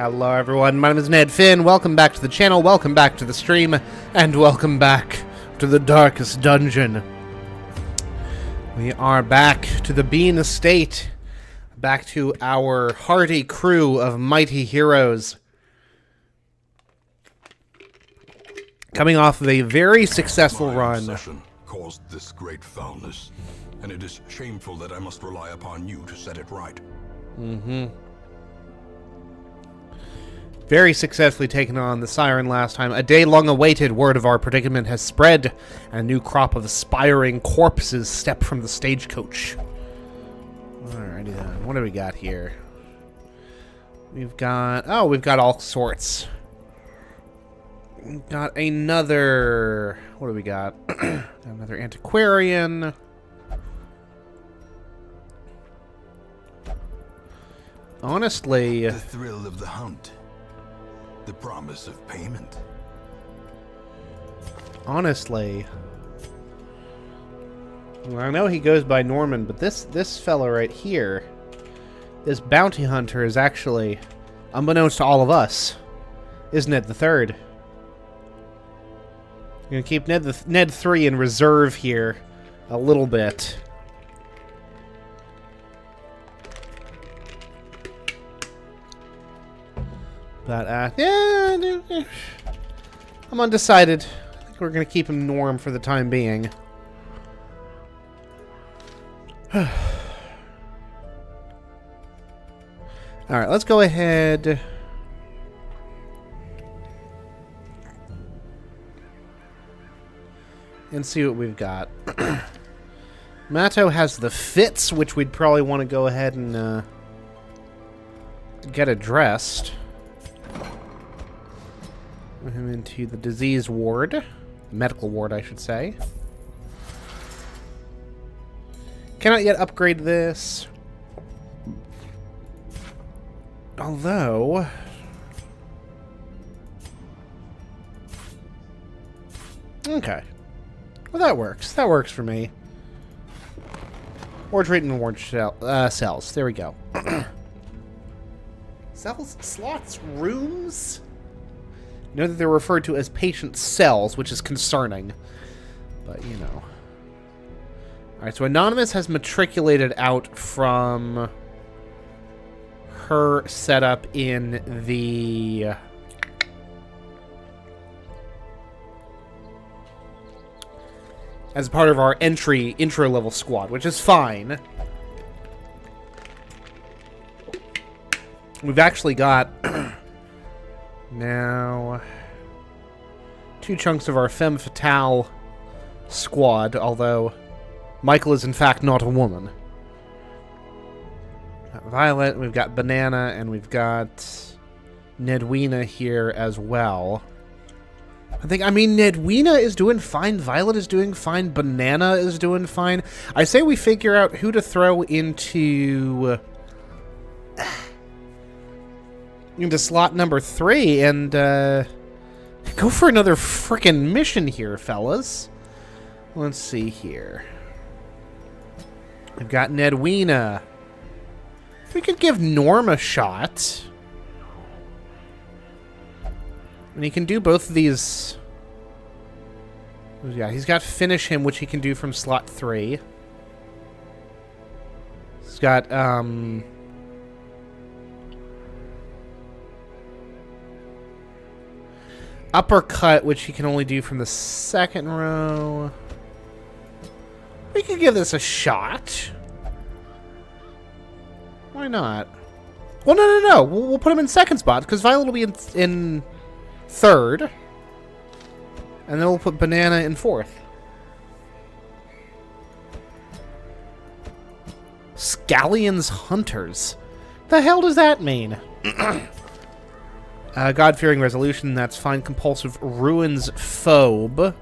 Hello everyone, my name is Ned Finn, welcome back to the channel, welcome back to the stream, and welcome back to the darkest dungeon. We are back to the Bean Estate, back to our hardy crew of mighty heroes. Coming off of a very successful run. Caused this great foulness, and it is shameful that I must rely upon you to set it right. Very successfully taken on the Siren last time. A day-long awaited word of our predicament has spread, and a new crop of aspiring corpses step from the stagecoach. Alrighty then, what do we got here? We've got all sorts. We've got another, what do we got? Another antiquarian. Honestly, the thrill of the hunt. The promise of payment. Honestly, well, I know he goes by Norman, but this fella right here, this bounty hunter, is actually, unbeknownst to all of us, is Ned the Third. I'm gonna keep Ned 3 in reserve here a little bit. But, yeah, I'm undecided. I think we're going to keep him Norm for the time being. Alright, let's go ahead. And see what we've got. Matto has the fits, which we'd probably want to go ahead and get addressed. Put him into the disease ward. Medical ward, I should say. Cannot yet upgrade this. Although... okay. Well, that works. That works for me. Ward treatment ward cells. There we go. Cells? Slots? Rooms? Know that they're referred to as patient cells, which is concerning. But, you know. Alright, so Anonymous has matriculated out from her setup in the... as part of our intro level squad, which is fine. We've actually got... now, 2 chunks of our femme fatale squad, although Michael is in fact not a woman. Got Violet, we've got Banana, and we've got Nedwina here as well. I mean, Nedwina is doing fine, Violet is doing fine, Banana is doing fine. I say we figure out who to throw into slot number 3 and go for another frickin' mission here, fellas. Let's see here. We've got Nedwina. We could give Norm a shot. And he can do both of these. Yeah, he's got Finish Him, which he can do from slot 3. He's got, Uppercut, which he can only do from the 2nd row. We could give this a shot. Why not? Well, no. We'll put him in 2nd spot, because Violet will be in 3rd. And then we'll put Banana in 4th. Scallion's Hunters. The hell does that mean? God-fearing resolution, that's fine. Compulsive ruins phobe.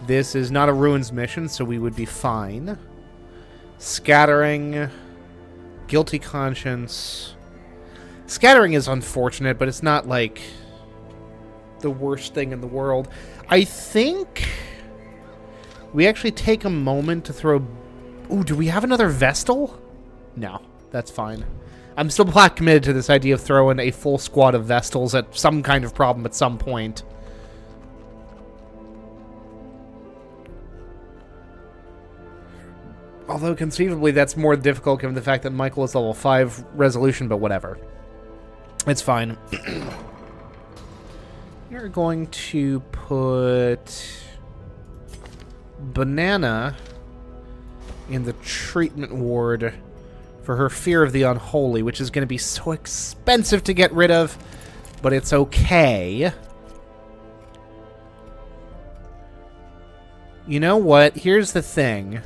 This is not a ruins mission, so we would be fine. Scattering. Guilty conscience. Scattering is unfortunate, but it's not like the worst thing in the world. I think we actually take a moment to throw... ooh, do we have another Vestal? No, that's fine. I'm still black committed to this idea of throwing a full squad of Vestals at some kind of problem at some point. Although, conceivably, that's more difficult given the fact that Michael is level 5 resolution, but whatever. It's fine. We're going to put Banana in the treatment ward for her fear of the unholy, which is going to be so expensive to get rid of, but it's okay. You know what? Here's the thing.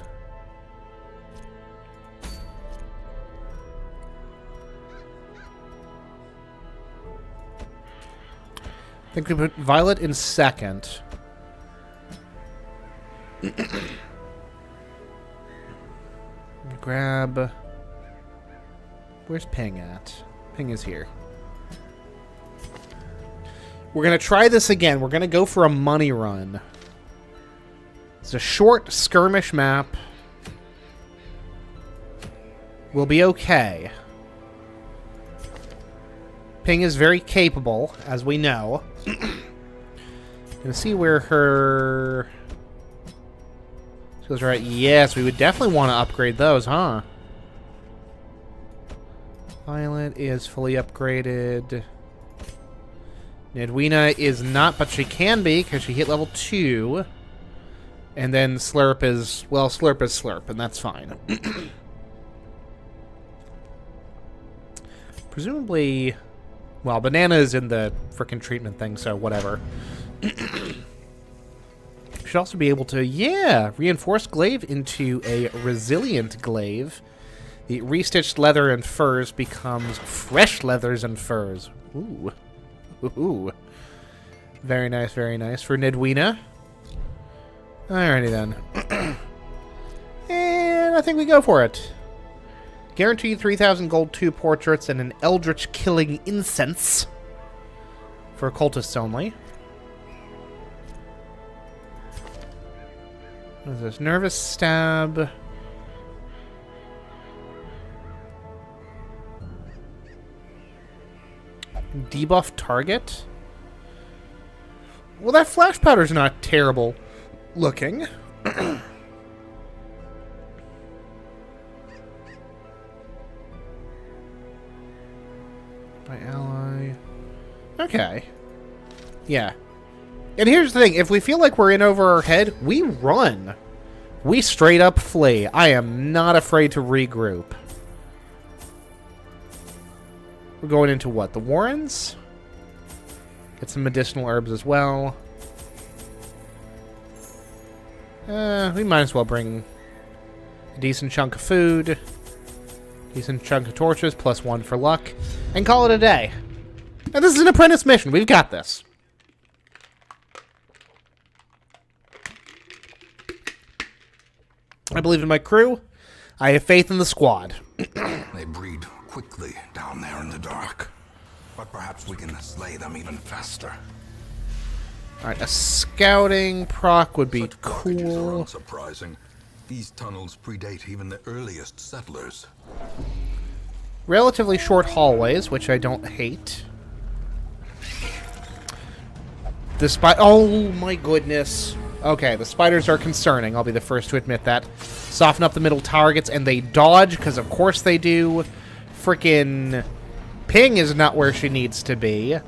I think we put Violet in second. Grab... Where's Ping at? Ping is here. We're going to try this again. We're going to go for a money run. It's a short skirmish map. We'll be okay. Ping is very capable, as we know. Gonna see where her skills are at. Yes, we would definitely want to upgrade those, huh? Violet is fully upgraded. Nedwina is not, but she can be, because she hit level 2. And then Slurp is... Well, Slurp is Slurp, and that's fine. Presumably... Well, Banana is in the frickin' treatment thing, so whatever. Should also be able to, yeah, reinforce glaive into a resilient glaive. The restitched leather and furs becomes fresh leathers and furs. Ooh. Ooh. Very nice, very nice. For Nedwina. Alrighty then. And I think we go for it. Guaranteed 3,000 gold, 2 portraits, and an eldritch killing incense. For cultists only. What is this? Nervous stab. Debuff target? Well, that flash powder's not terrible looking. By ally. Okay. Yeah. And here's the thing. If we feel like we're in over our head, we run. We straight up flee. I am not afraid to regroup. We're going into what? The Warrens? Get some medicinal herbs as well. We might as well bring a decent chunk of food. Decent chunk of torches, plus 1 for luck. And call it a day. And this is an apprentice mission. We've got this. I believe in my crew. I have faith in the squad. They breed quickly down there in the dark. But perhaps we can slay them even faster. Alright, a scouting proc would be Such garbages are cool. unsurprising. These tunnels predate even the earliest settlers. Relatively short hallways, which I don't hate. The oh my goodness. Okay, the spiders are concerning. I'll be the first to admit that. Soften up the middle targets, and they dodge, because of course they do. Frickin' Ping is not where she needs to be.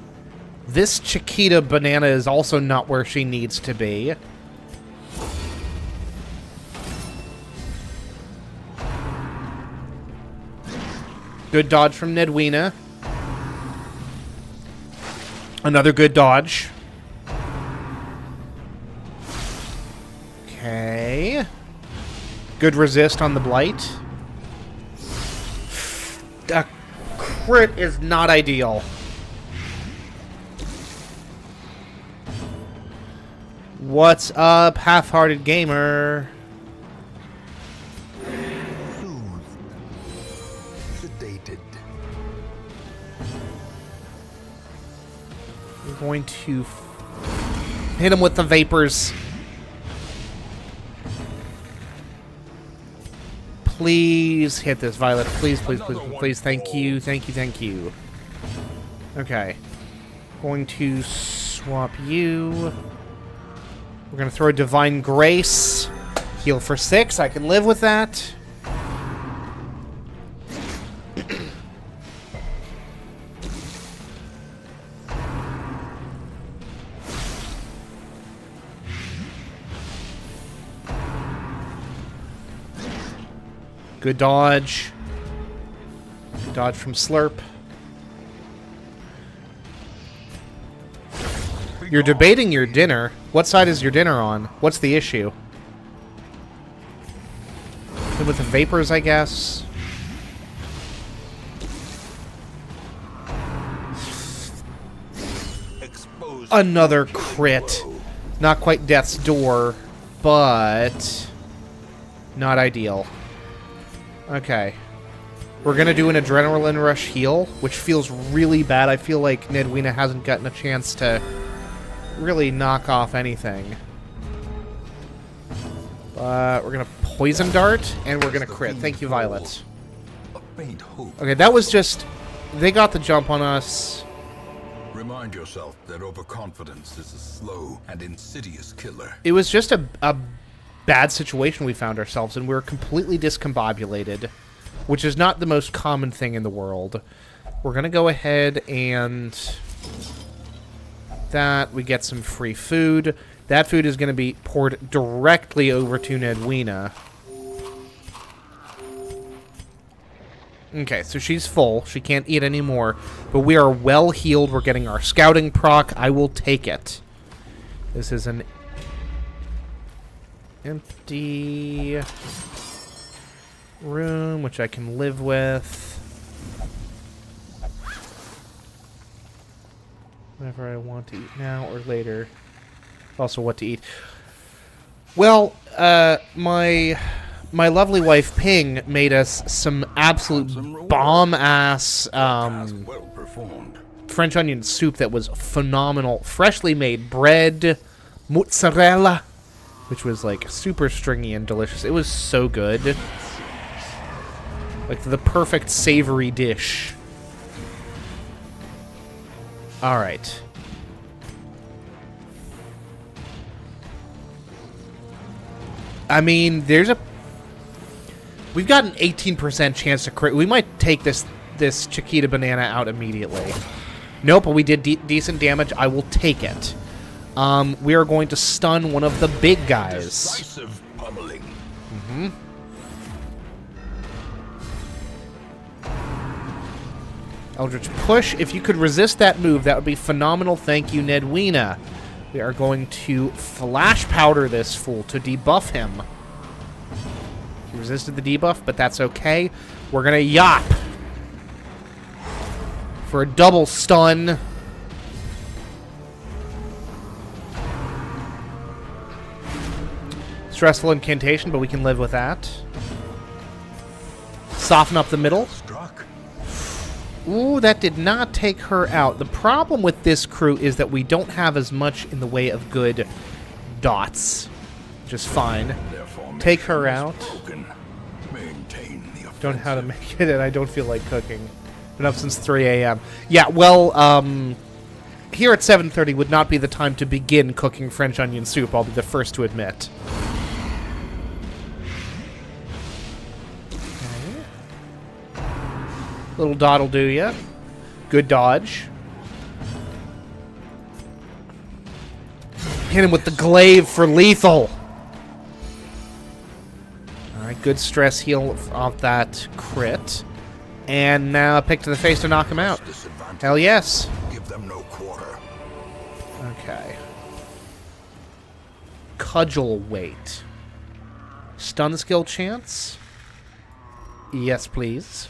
This Chiquita Banana is also not where she needs to be. Good dodge from Nedwina. Another good dodge. Okay. Good resist on the blight. A crit is not ideal. What's up, half-hearted gamer? Sedated. We're going to hit him with the vapors. Please hit this, Violet. Please, please, please, please. Thank you, thank you, thank you. Okay. Going to swap you. We're going to throw a Divine Grace. Heal for 6. I can live with that. Good dodge. Good dodge from Slurp. You're debating your dinner. What side is your dinner on? What's the issue? With the vapors, I guess. Another crit. Not quite death's door, but not ideal. Okay. We're gonna do an Adrenaline Rush heal, which feels really bad. I feel like Nedwina hasn't gotten a chance to really knock off anything. We're gonna Poison Dart, and we're gonna crit. Thank you, Violet. Okay, that was just... They got the jump on us. Remind yourself that overconfidence is a slow and insidious killer. It was just a bad situation we found ourselves in. We were completely discombobulated, which is not the most common thing in the world. We're gonna go ahead and... that. We get some free food. That food is going to be poured directly over to Nedwina. Okay, so she's full. She can't eat anymore. But we are well healed. We're getting our scouting proc. I will take it. This is an empty room, which I can live with. Whatever I want to eat now or later. Also what to eat. Well, my lovely wife Ping made us some absolute bomb-ass French onion soup that was phenomenal. Freshly made bread, mozzarella, which was like super stringy and delicious. It was so good. Like the perfect savory dish. All right. I mean, we've got an 18% chance to crit. We might take this Chiquita banana out immediately. Nope, but we did decent damage. I will take it. We are going to stun one of the big guys. Decisive pummeling. Mm-hmm. Eldritch Push. If you could resist that move, that would be phenomenal. Thank you, Nedwina. We are going to Flash Powder this fool to debuff him. He resisted the debuff, but that's okay. We're going to Yop for a double stun. Stressful incantation, but we can live with that. Soften up the middle. Ooh, that did not take her out. The problem with this crew is that we don't have as much in the way of good dots. Which is fine. Take her out. Don't know how to make it, and I don't feel like cooking. Been up since 3 a.m. Yeah, well, here at 7:30 would not be the time to begin cooking French onion soup, I'll be the first to admit. Little dot will do ya. Good dodge. Hit him with the glaive for lethal. Alright, good stress heal off that crit. And now a pick to the face to knock him out. Hell yes. Give them no quarter. Okay. Cudgel weight. Stun skill chance? Yes, please.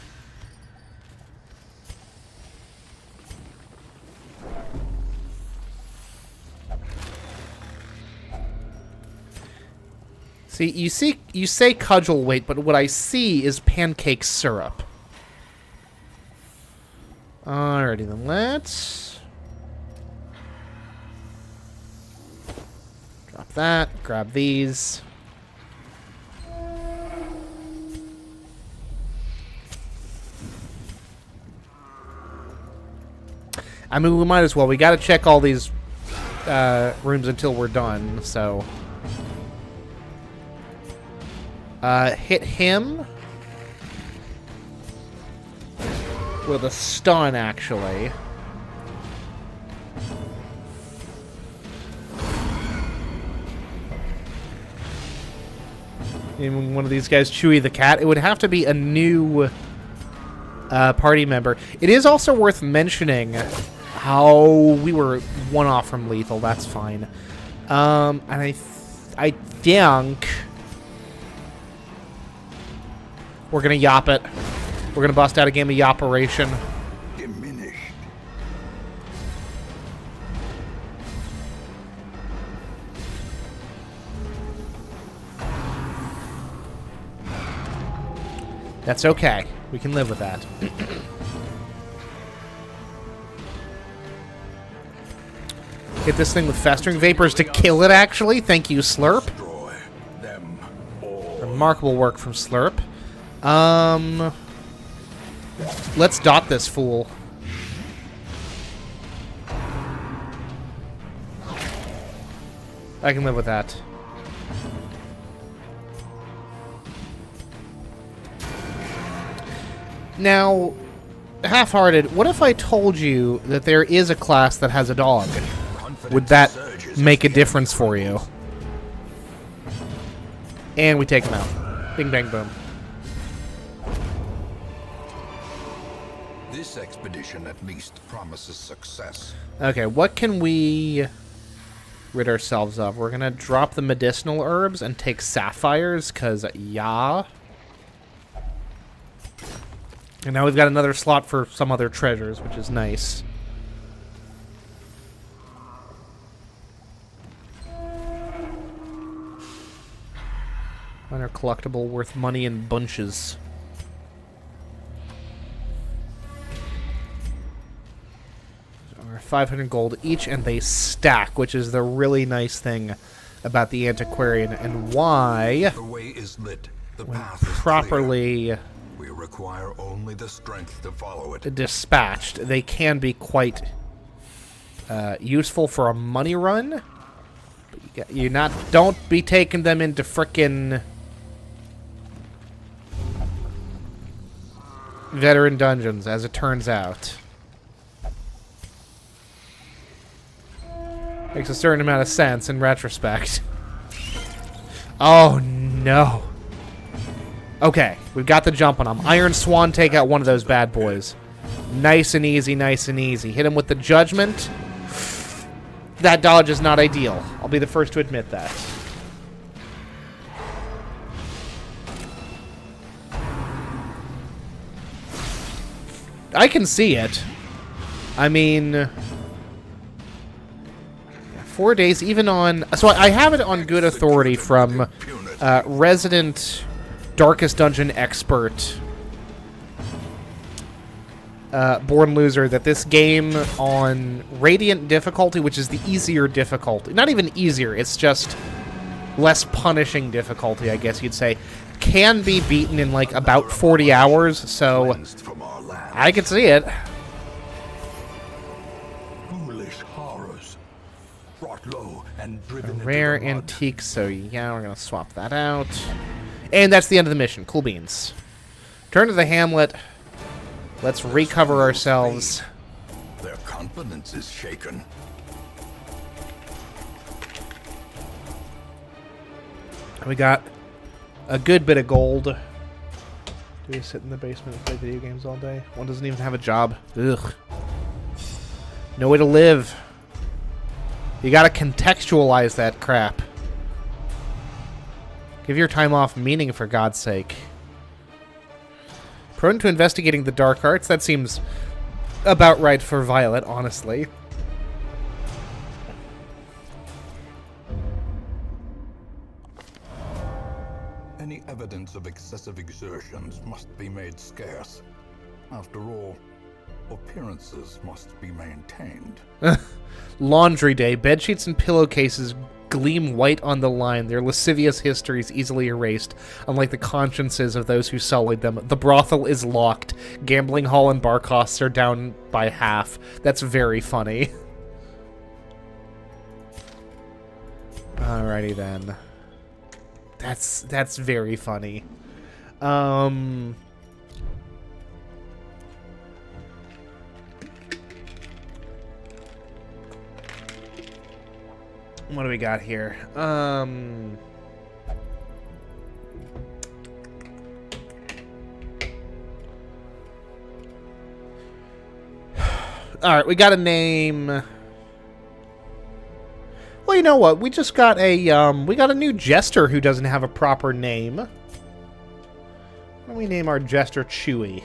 See, you say cudgel weight, but what I see is pancake syrup. Alrighty then, let's drop that, grab these. I mean, we might as well. We got to check all these rooms until we're done, so... hit him with a stun, actually. In one of these guys, Chewy the cat. It would have to be a new party member. It is also worth mentioning how we were one off from lethal. That's fine. And I think we're gonna yop it. We're gonna bust out a game of Yoperation. Diminished. That's okay. We can live with that. Hit this thing with Festering Vapors to kill it, actually. Thank you, Slurp. Destroy them all. Remarkable work from Slurp. Let's dot this fool. I can live with that. Now, half-hearted, what if I told you that there is a class that has a dog? Would that make a difference for you? And we take him out. Bing, bang, boom. This expedition at least promises success. Okay, what can we rid ourselves of? We're gonna drop the medicinal herbs and take sapphires, because, yeah. And now we've got another slot for some other treasures, which is nice. Minor collectible worth money in bunches. Are 500 gold each, and they stack, which is the really nice thing about the antiquarian, and why, The way is lit. The when path is properly clear. We require only the strength to follow it. dispatched, they can be quite useful for a money run. But don't be taking them into frickin' veteran dungeons, as it turns out. Makes a certain amount of sense in retrospect. Oh no. Okay, we've got the jump on him. Iron Swan, take out one of those bad boys. Nice and easy, nice and easy. Hit him with the Judgment. That dodge is not ideal. I'll be the first to admit that. I can see it. I mean, 4 days, even on... So I have it on good authority from resident Darkest Dungeon expert, Born Loser, that this game on Radiant difficulty, which is the easier difficulty, not even easier, it's just less punishing difficulty, I guess you'd say, can be beaten in like about 40 hours, so I could see it. Foolish horrors, brought low and driven Rare into the mud. antique, so yeah, we're gonna swap that out. And that's the end of the mission. Cool beans. Turn to the hamlet. Let's recover ourselves. Their confidence is shaken. We got a good bit of gold. Do we sit in the basement and play video games all day? One doesn't even have a job. Ugh. No way to live. You gotta contextualize that crap. Give your time off meaning, for God's sake. Prone to investigating the dark arts? That seems about right for Violet, honestly. Any evidence of excessive exertions must be made scarce. After all, appearances must be maintained. Laundry day. Bedsheets and pillowcases gleam white on the line, their lascivious histories easily erased, unlike the consciences of those who sullied them. The brothel is locked. Gambling hall and bar costs are down by half. That's very funny. Alrighty then. That's very funny. What do we got here? Alright, we got a name. Well, you know what? We just got a, we got a new jester who doesn't have a proper name. Why don't we name our jester Chewy?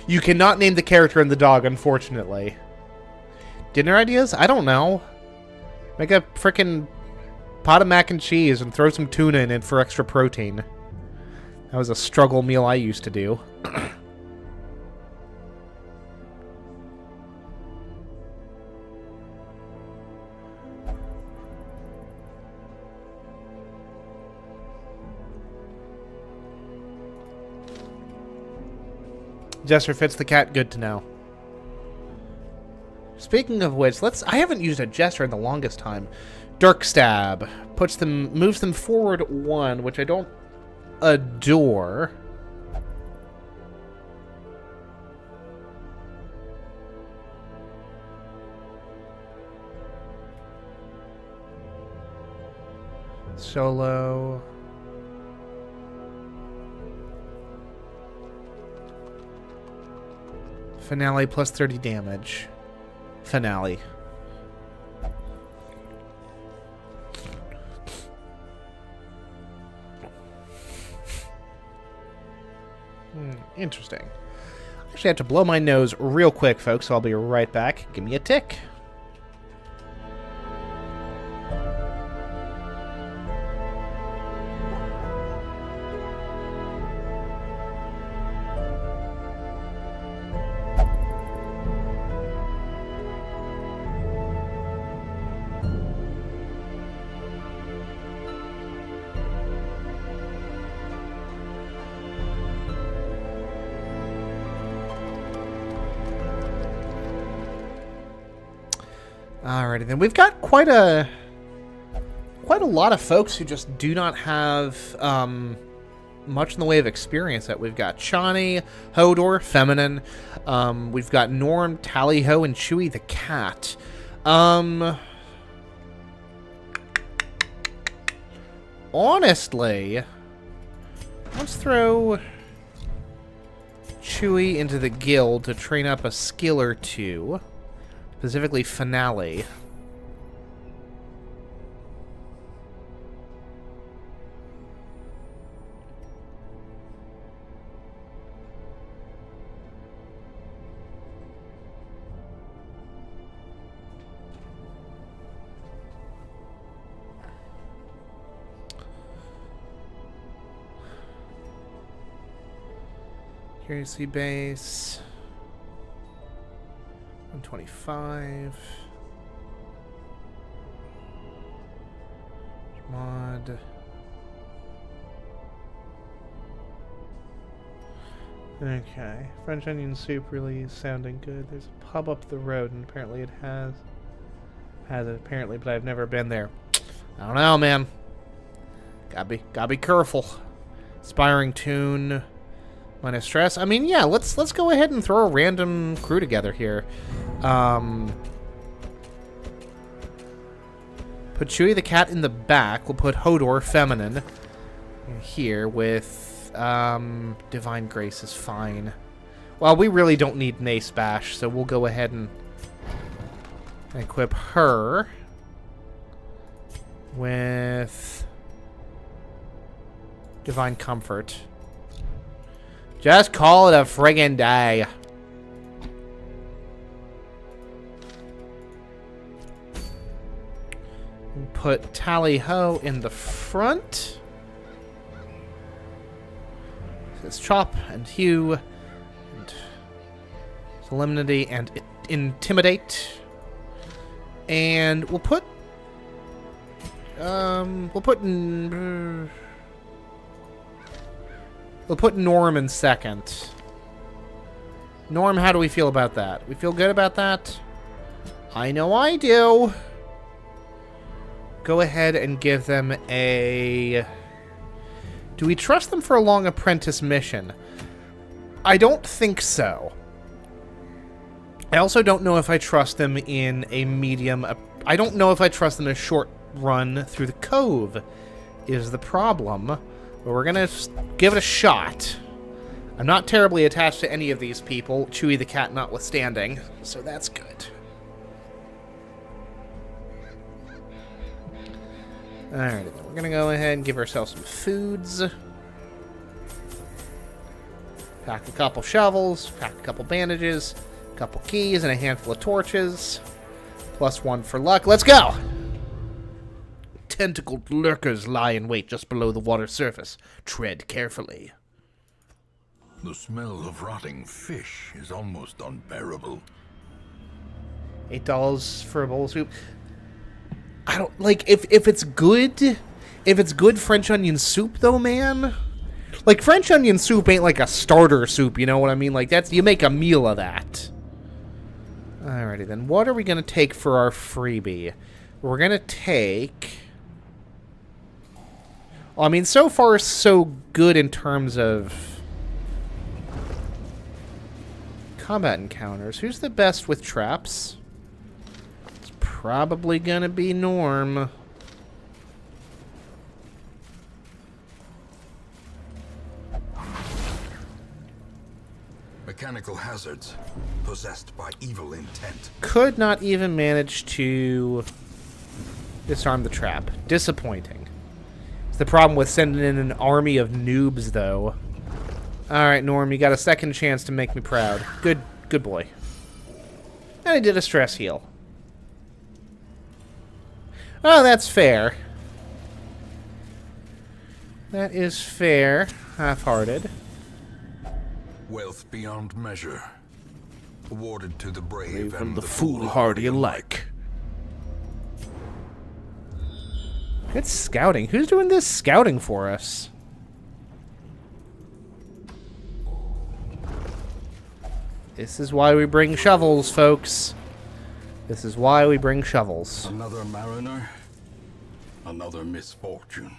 You cannot name the character and the dog, unfortunately. Dinner ideas? I don't know. Make a frickin' pot of mac and cheese and throw some tuna in it for extra protein. That was a struggle meal I used to do. Jester fits the cat, good to know. Speaking of which, I haven't used a jester in the longest time. Dirk Stab moves them forward 1, which I don't adore. Solo. Finale plus 30 damage. Finale. Interesting. I actually have to blow my nose real quick, folks, so I'll be right back. Give me a tick. Alrighty then, we've got quite a lot of folks who just do not have much in the way of experience. That we've got Chani, Hodor, Feminine. We've got Norm, Tally-Ho, and Chewy the cat. Honestly, let's throw Chewy into the guild to train up a skill or two. Specifically, Finale. Curiosity base. 125. Mod. Okay. French onion soup really is sounding good. There's a pub up the road, and apparently it has it apparently, but I've never been there. I don't know, man. Gotta be careful. Inspiring tune. Minus stress. I mean, yeah, let's go ahead and throw a random crew together here. Put Chewy the cat in the back. We'll put Hodor, Feminine, here with Divine Grace is fine. Well, we really don't need an Ace Bash, so we'll go ahead and equip her with Divine Comfort. Just call it a friggin' day. Put Tally-Ho in the front. This chop and hew and solemnity and intimidate. And we'll put Norm in second. Norm, how do we feel about that? We feel good about that? I know I do. Go ahead and give them a... Do we trust them for a long apprentice mission? I don't think so. I also don't know if I trust them in a medium... I don't know if I trust them in a short run through the cove is the problem. But we're going to give it a shot. I'm not terribly attached to any of these people, Chewie the cat notwithstanding, so that's good. Alright, then we're going to go ahead and give ourselves some foods. Pack a couple shovels, pack a couple bandages, a couple keys, and a handful of torches. +1 for luck. Let's go! Tentacled lurkers lie in wait just below the water surface. Tread carefully. The smell of rotting fish is almost unbearable. $8 for a bowl of soup. I don't like if it's good. If it's good French onion soup, though, man. Like French onion soup ain't like a starter soup. You know what I mean? Like that's you make a meal of that. Alrighty then. What are we gonna take for our freebie? We're gonna take. Well, I mean, so far so good in terms of combat encounters. Who's the best with traps? It's probably gonna be Norm. Mechanical hazards possessed by evil intent. Could not even manage to disarm the trap. Disappointing. It's the problem with sending in an army of noobs, though. Alright, Norm, you got a second chance to make me proud. Good boy. And I did a stress heal. Oh, that's fair. That is fair. Half-hearted. Wealth beyond measure. Awarded to the brave And the foolhardy alike. Good scouting. Who's doing this scouting for us? This is why we bring shovels, folks. This is why we bring shovels. Another mariner. Another misfortune.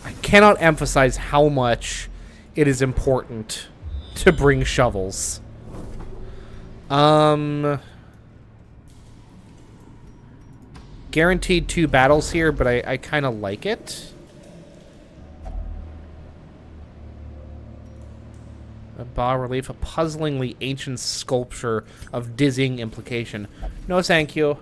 I cannot emphasize how much it is important to bring shovels. Guaranteed 2 battles here, but I kind of like it. A bas-relief, a puzzlingly ancient sculpture of dizzying implication. No, thank you.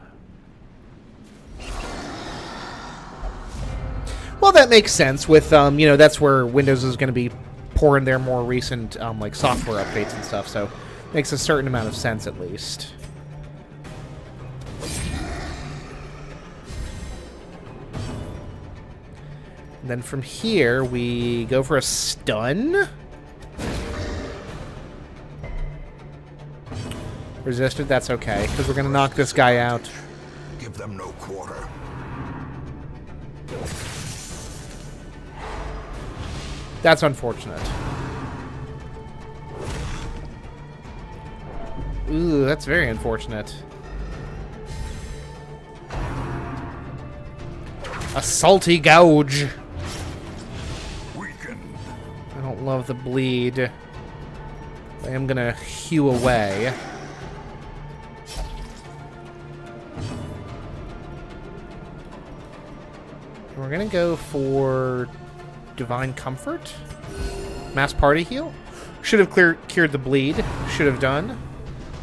Well, that makes sense with, you know, that's where Windows is going to be pouring their more recent, like, software updates and stuff, so makes a certain amount of sense, at least. And then from here, we go for a stun. Resisted, that's okay, because we're going to knock this guy out. Give them no quarter. That's unfortunate. Ooh, that's very unfortunate. A salty gouge. Weakened. I don't love the bleed. I am gonna hew away. We're gonna go for Divine Comfort. Mass Party Heal. Should have cured the bleed. Should have done.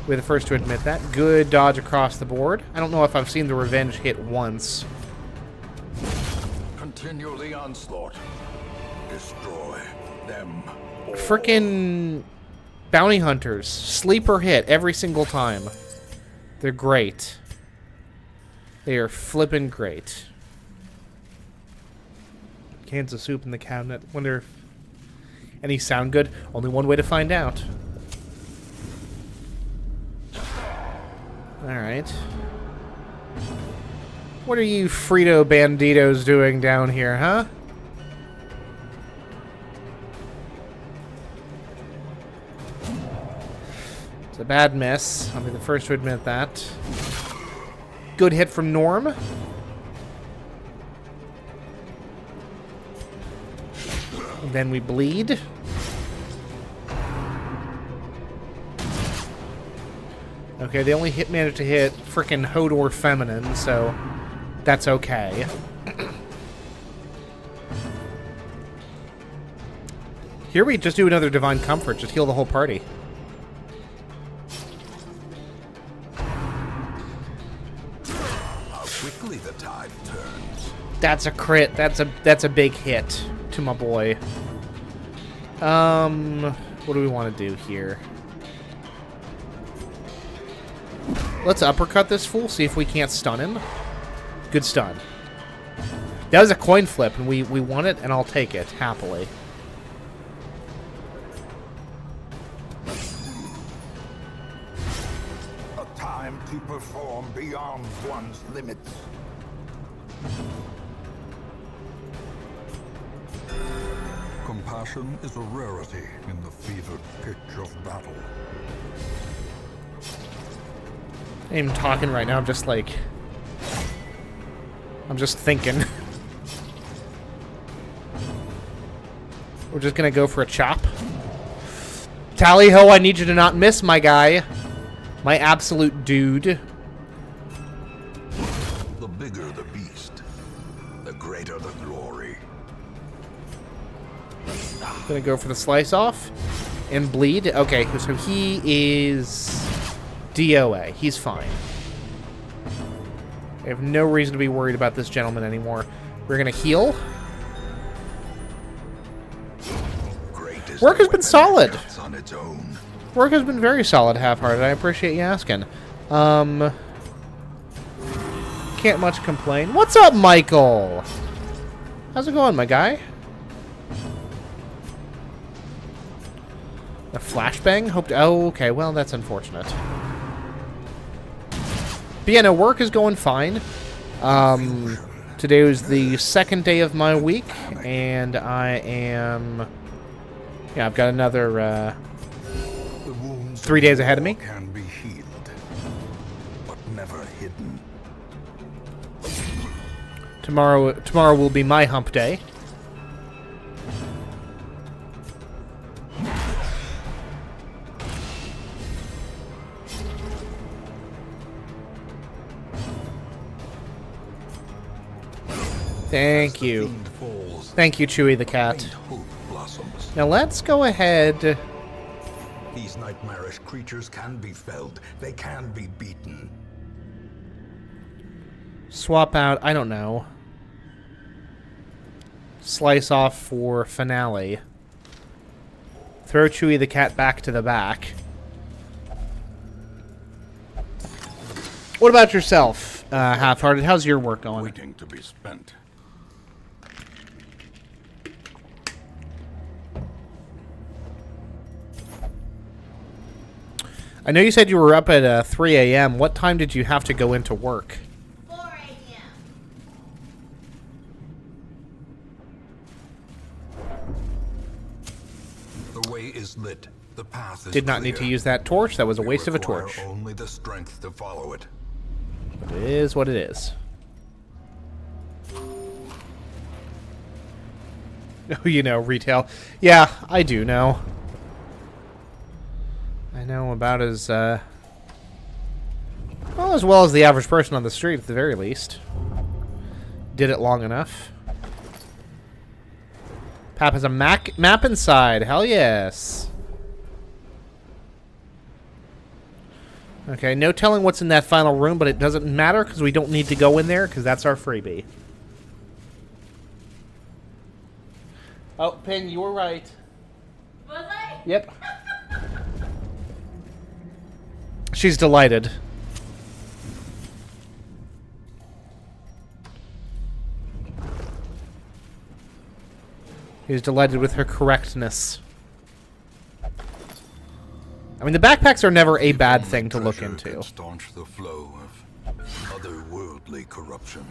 We're the first to admit that. Good dodge across the board. I don't know if I've seen the revenge hit once. Continue the onslaught. Destroy them all. Frickin' bounty hunters. Sleeper hit every single time. They're great. They are flippin' great. Cans of soup in the cabinet. Wonder if Any sound good? Only one way to find out. Alright. What are you Frito Banditos doing down here, huh? It's a bad miss. I'll be the first to admit that. Good hit from Norm. And then we bleed. Okay, they only managed to hit frickin' Hodor Feminine, so that's okay. Here we just do another Divine Comfort, just heal the whole party. How quickly the tide turns. That's a crit. That's a big hit to my boy. What do we want to do here? Let's uppercut this fool, see if we can't stun him. Good stun. That was a coin flip, and we won it, and I'll take it, happily. A time to perform beyond one's limits. Compassion is a rarity in the fevered pitch of battle. I'm talking right now, I'm just like... I'm just thinking. We're just gonna go for a chop. Tally-ho, I need you to not miss, my guy. My absolute dude. The bigger the beast, the greater the glory. Gonna go for the slice off. And bleed. Okay, so he is... DOA. He's fine. I have no reason to be worried about this gentleman anymore. We're gonna heal. Work has been solid. On its own. Work has been very solid, Half-Hearted. I appreciate you asking. Can't much complain. What's up, Michael? How's it going, my guy? A flashbang? Hoped. Oh, okay. Well, that's unfortunate. But yeah, no, work is going fine. Today was the second day of my week, and I am... Yeah, I've got another 3 days ahead of me. Can be healed, but never hidden. Tomorrow will be my hump day. Thank you. Thank you, Chewy the cat. Now let's go ahead. These nightmarish creatures can be felled. They can be beaten. Swap out, I don't know. Slice off for finale. Throw Chewy the cat back to the back. What about yourself, Half-Hearted? How's your work going? Waiting to be spent. I know you said you were up at 3 a.m. What time did you have to go into work? 4 a.m. The way is lit. The path is Did not need to clear. use that torch. That was a We waste of a require torch. Only the strength to follow it. It is what it is. Oh, you know, retail. Yeah, I do know. I know about as, well, as well as the average person on the street, at the very least. Did it long enough. Pap has a map inside. Hell yes. Okay, no telling what's in that final room, but it doesn't matter because we don't need to go in there because that's our freebie. Oh, Ping, you were right. Was I? Yep. She's delighted. She's delighted with her correctness. I mean, the backpacks are never a bad thing to look Treasure into. can staunch the flow of otherworldly corruption.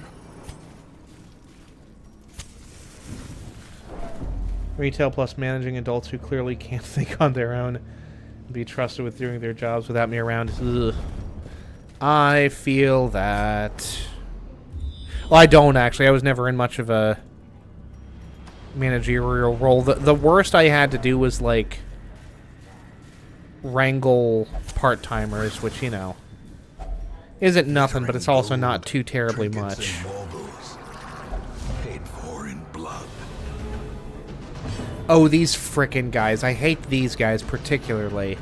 Retail plus managing adults who clearly can't think on their own and be trusted with doing their jobs without me around. Ugh. I feel that... Well, I don't, actually. I was never in much of a managerial role. The worst I had to do was, like, wrangle part-timers, which, you know, isn't nothing, but it's also not too terribly much. Paid for in blood. Oh, these frickin' guys. I hate these guys particularly.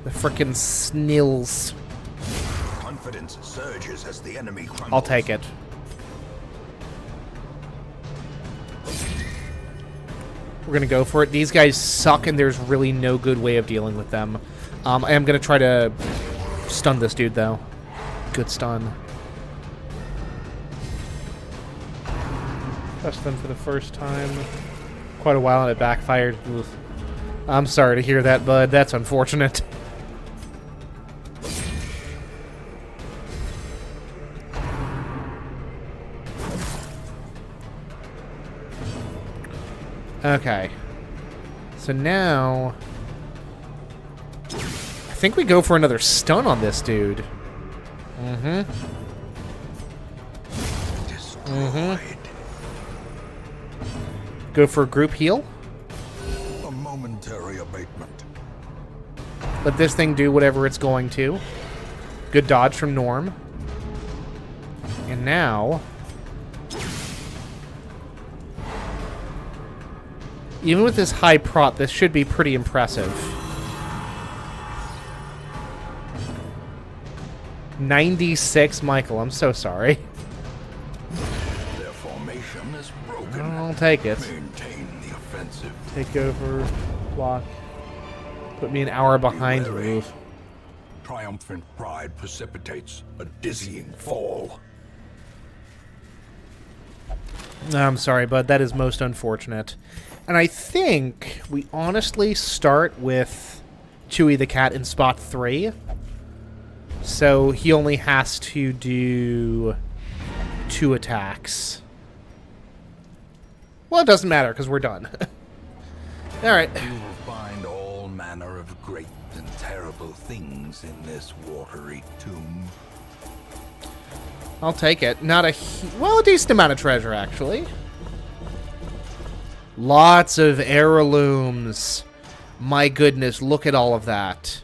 The frickin' snills. Confidence surges as the enemy crumbles. I'll take it. We're gonna go for it. These guys suck, and there's really no good way of dealing with them. I am gonna try to stun this dude, though. Good stun. Pressed them for the first time. Quite a while, and it backfired. Oof. I'm sorry to hear that, bud. That's unfortunate. Okay. So now... I think we go for another stun on this dude. Mm-hmm. Destroyed. Go for a group heal. A momentary abatement. Let this thing do whatever it's going to. Good dodge from Norm. And now... Even with this high prot, this should be pretty impressive. 96, Michael. I'm so sorry. Their formation is broken. I'll take it. Maintain the offensive. Take over. Block. Put me an hour behind. Be wary. Move. Triumphant pride precipitates a dizzying fall. I'm sorry, bud. That is most unfortunate. And I think we honestly start with Chewie the Cat in spot 3. So he only has to do 2 attacks. Well, it doesn't matter because we're done. Alright. You will find all manner of great and terrible things in this watery tomb. I'll take it. Not a... Well, a decent amount of treasure, actually. Lots of heirlooms. My goodness, look at all of that.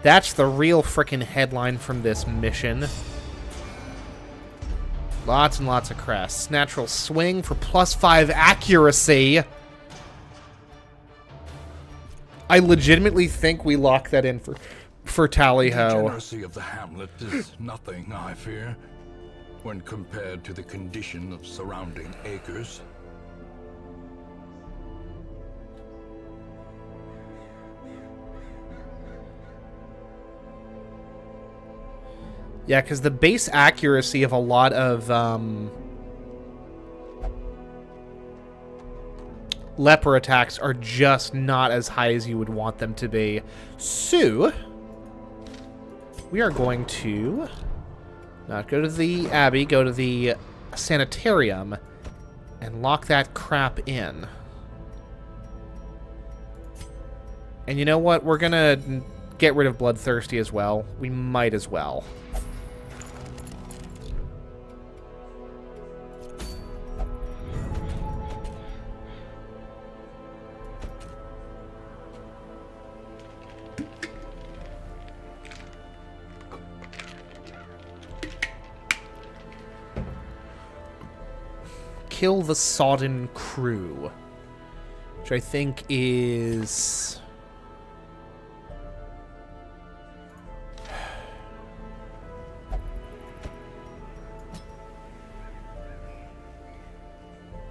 That's the real frickin' headline from this mission. Lots and lots of crests. Natural swing for +5 accuracy. I legitimately think we lock that in for Tally The Ho. degeneracy of the hamlet is nothing, I fear, when compared to the condition of surrounding acres. Yeah, because the base accuracy of a lot of leper attacks are just not as high as you would want them to be. So, we are going to not go to the Abbey, go to the Sanitarium, and lock that crap in. And you know what? We're going to get rid of Bloodthirsty as well. We might as well. Kill the Sodden Crew, which I think is...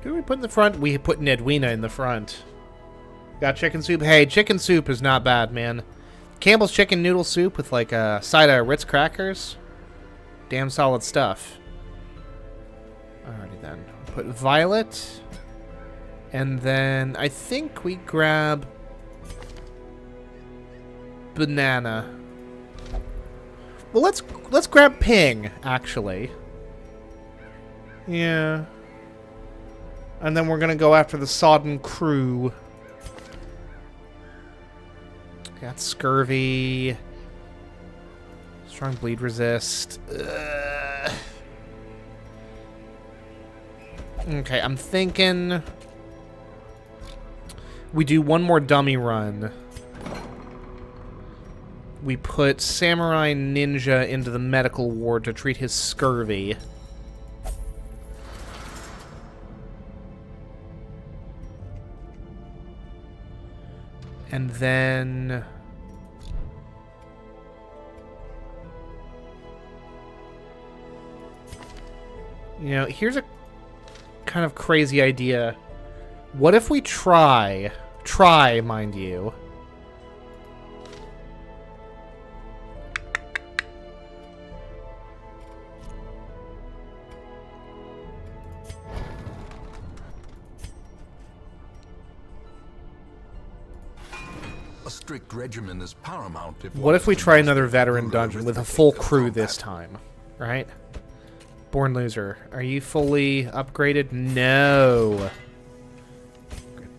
Who do we put in the front? We put Nedwina in the front. Got chicken soup? Hey, chicken soup is not bad, man. Campbell's chicken noodle soup with like a side of Ritz crackers. Damn solid stuff. Alrighty then. Put Violet And then I think we grab banana. Well, let's grab ping, actually. Yeah. And then we're gonna go after the sodden crew. Got scurvy. Strong bleed resist. Okay, I'm thinking we do one more dummy run. We put Samurai Ninja into the medical ward to treat his scurvy. And then... You know, here's a kind of crazy idea. What if we try, mind you, A strict regimen is paramount. what if we try another veteran dungeon with a full crew this time, right? Born loser, are you fully upgraded? No.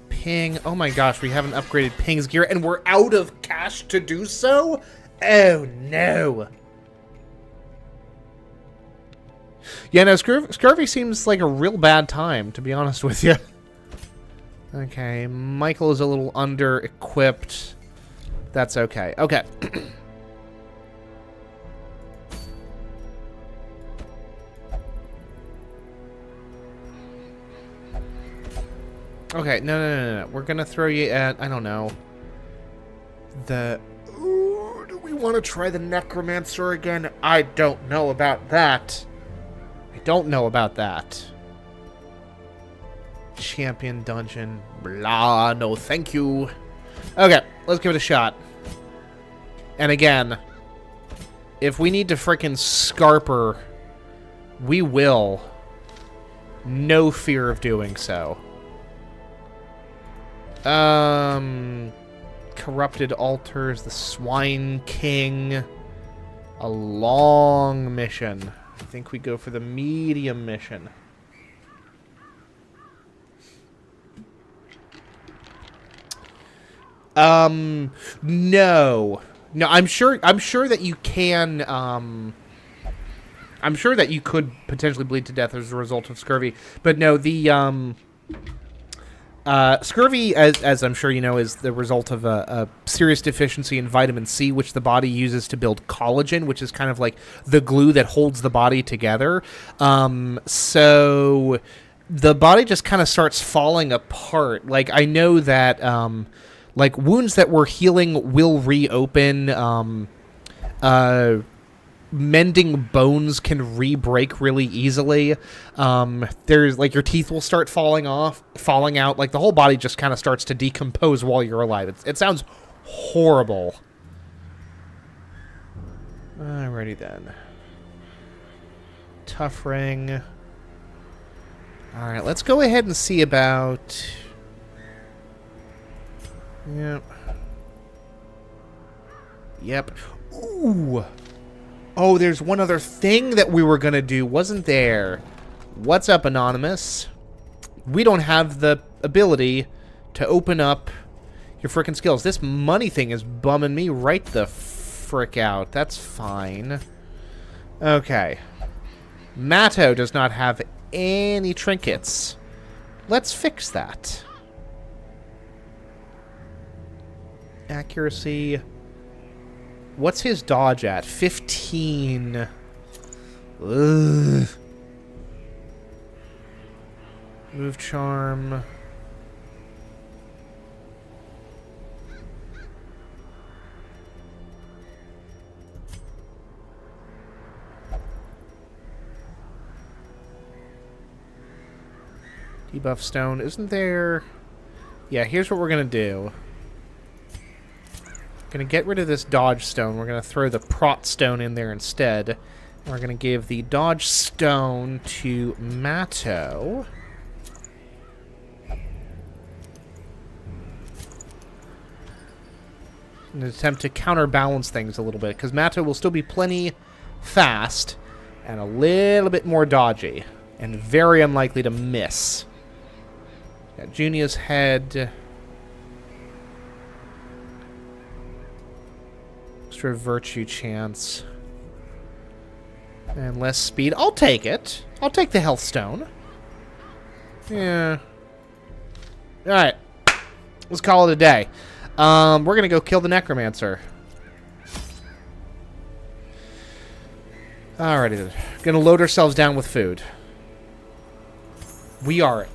Ping. Oh my gosh, we haven't upgraded Ping's gear, and we're out of cash to do so? Oh no. Yeah, no, Scurvy seems like a real bad time, to be honest with you. Okay, Michael is a little under-equipped. That's okay. Okay. Okay, no. We're gonna throw you at, I don't know, the... Ooh, do we want to try the Necromancer again? I don't know about that. Champion dungeon. Blah, no thank you. Okay, let's give it a shot. And again, if we need to frickin' Scarper, we will. No fear of doing so. Corrupted Altars, the Swine King. A long mission. I think we go for the medium mission. No. No, I'm sure that you can, I'm sure that you could potentially bleed to death as a result of scurvy. But no, the, scurvy, as I'm sure you know, is the result of a serious deficiency in vitamin C, which the body uses to build collagen, which is kind of like the glue that holds the body together. So the body just kind of starts falling apart. Like, I know that, like, wounds that were healing will reopen. Mending bones can re-break really easily. There's, like, your teeth will start falling out. Like, the whole body just kind of starts to decompose while you're alive. It sounds horrible. Alrighty then. Tough ring. Alright, let's go ahead and see about... Yep. Ooh! Oh, there's one other thing that we were gonna do, wasn't there? What's up, Anonymous? We don't have the ability to open up your frickin' skills. This money thing is bumming me right the frick out. That's fine. Okay. Matto does not have any trinkets. Let's fix that. Accuracy... What's his dodge at? 15. Ugh. Move charm. Debuff stone. Isn't there... Yeah, here's what we're going to do. Gonna get rid of this dodge stone. We're gonna throw the prot stone in there instead. And we're gonna give the dodge stone to Matto. in an attempt to counterbalance things a little bit, because Matto will still be plenty fast and a little bit more dodgy and very unlikely to miss. Got Junia's head. Extra virtue chance. And less speed. I'll take it. I'll take the health stone. Yeah. Alright. Let's call it a day. We're going to go kill the necromancer. Alrighty then. Going to load ourselves down with food. We are...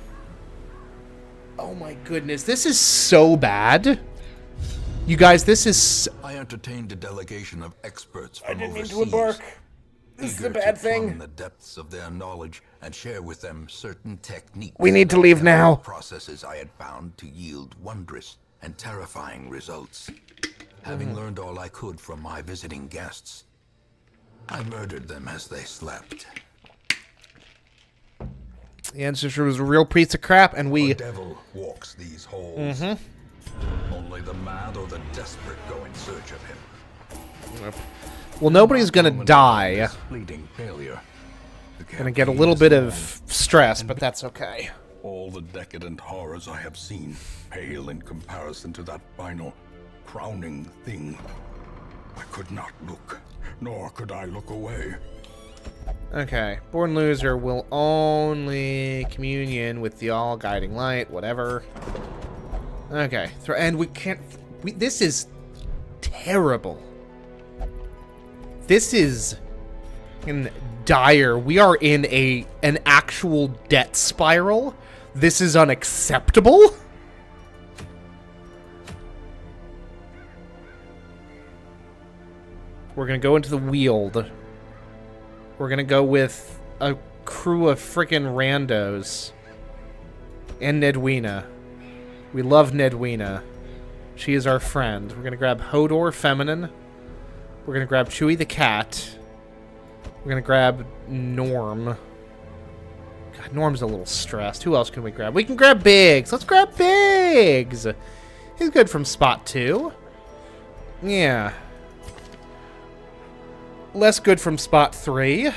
Oh my goodness. This is so bad. You guys, this is... I entertained a delegation of experts from I didn't mean overseas, to embark. This is a eager bad to plumb thing. the depths of their knowledge and share with them certain techniques. We need to leave and now. Processes I had found to yield wondrous and terrifying results. Having learned all I could from my visiting guests, I murdered them as they slept. The ancestor was a real piece of crap, and we... The devil walks these halls. Only the mad or the desperate go in search of him. Well, nobody's gonna die. Fleeting failure. Gonna get a little bit of stress, but that's okay. All the decadent horrors I have seen pale in comparison to that final, crowning thing. I could not look, nor could I look away. Okay. Born loser will only communion with the all-guiding light, whatever. Okay. And we can't... this is terrible. This is dire. We are in an actual debt spiral. This is unacceptable. We're gonna go into the Weald. We're gonna go with a crew of frickin' randos. And Nedwina. We love Nedwina. She is our friend. We're gonna grab Hodor, feminine. We're gonna grab Chewie the cat. We're gonna grab Norm. God, Norm's a little stressed. Who else can we grab? We can grab Biggs. Let's grab Biggs. He's good from spot 2. Yeah. Less good from spot 3.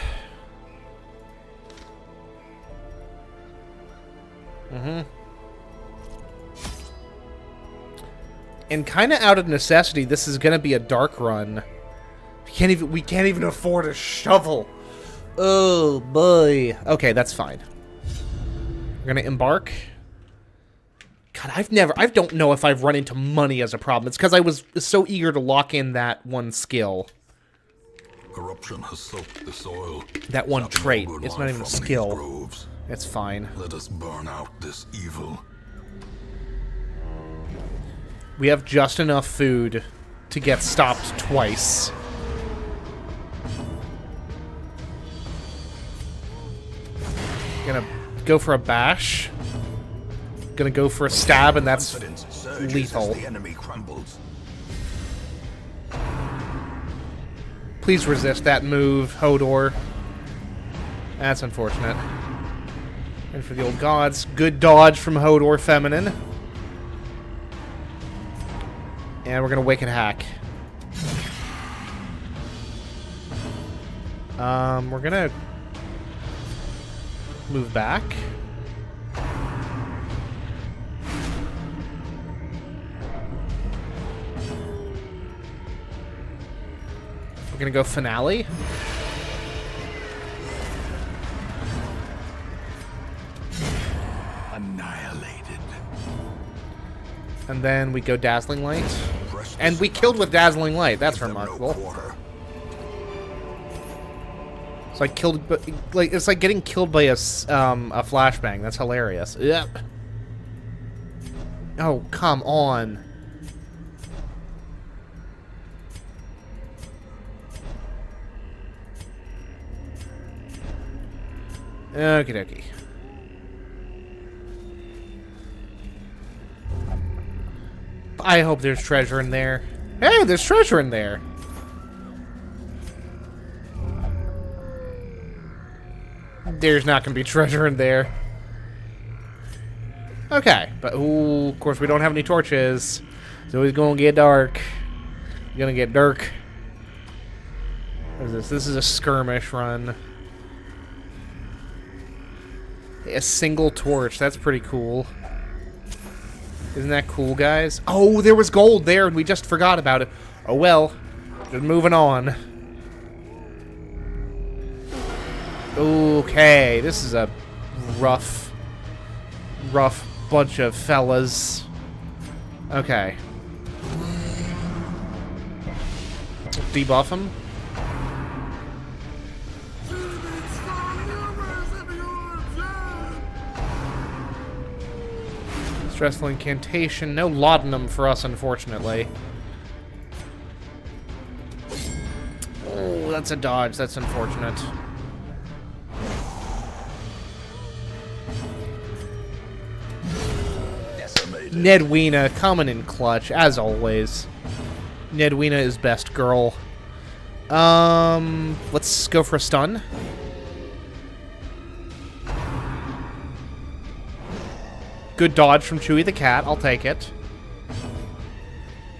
And kind of out of necessity, this is going to be a dark run. We can't even afford a shovel. Oh boy. Okay, that's fine. We're going to embark. God, I don't know if I've run into money as a problem. It's because I was so eager to lock in that one skill. Corruption has soaked the soil. That one Nothing trait. good It's life not even a from these skill. groves. It's fine. Let us burn out this evil. We have just enough food to get stopped twice. Gonna go for a bash. Gonna go for a stab, and that's Confidence surges lethal. as the enemy crumbles. Please resist that move, Hodor. That's unfortunate. And for the old gods, good dodge from Hodor, feminine. And we're gonna Wicked Hack. We're gonna move back. We're gonna go finale. Annihilated. And then we go Dazzling Light. And we killed with Dazzling Light. That's Give them no remarkable. quarter. It's like it's like getting killed by a flashbang. That's hilarious. Yep. Oh, come on. Okie dokie. I hope there's treasure in there. Hey, there's treasure in there. There's not going to be treasure in there. Okay, but ooh, of course we don't have any torches. It's always going to get dark. Gonna get Dirk. What is this? This is a skirmish run. A single torch. That's pretty cool. Isn't that cool, guys? Oh, there was gold there, and we just forgot about it. Oh, well. Just moving on. Okay, this is a rough bunch of fellas. Okay. Debuff him. Stressful incantation. No laudanum for us, unfortunately. Oh, that's a dodge. That's unfortunate. Nedwina coming in clutch, as always. Nedwina is best girl. Let's go for a stun. Good dodge from Chewie the cat. I'll take it.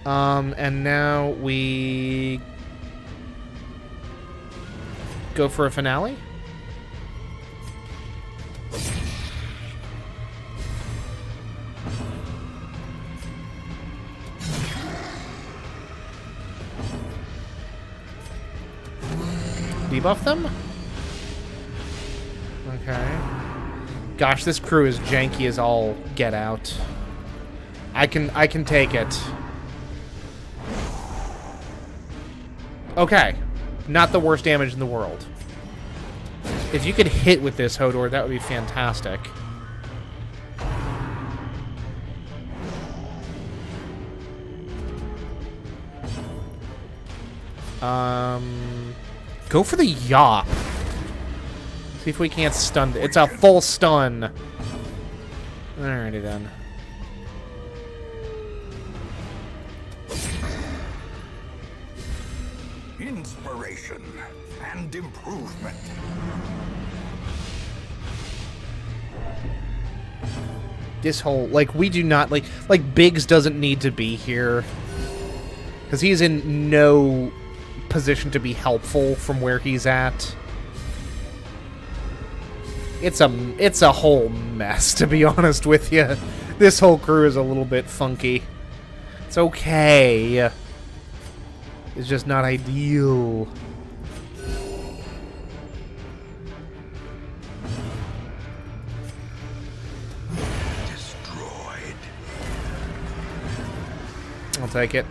And now we go for a finale. Debuff them? Okay. Gosh, this crew is janky as all get out. I can take it. Okay. Not the worst damage in the world. If you could hit with this, Hodor, that would be fantastic. Go for the yop. See if we can't stun. It's a full stun. Alrighty then. Inspiration and improvement. This whole, like, we do not, like Biggs doesn't need to be here. Because he's in no position to be helpful from where he's at. It's a whole mess, to be honest with you. This whole crew is a little bit funky. It's okay. It's just not ideal. Destroyed. I'll take it.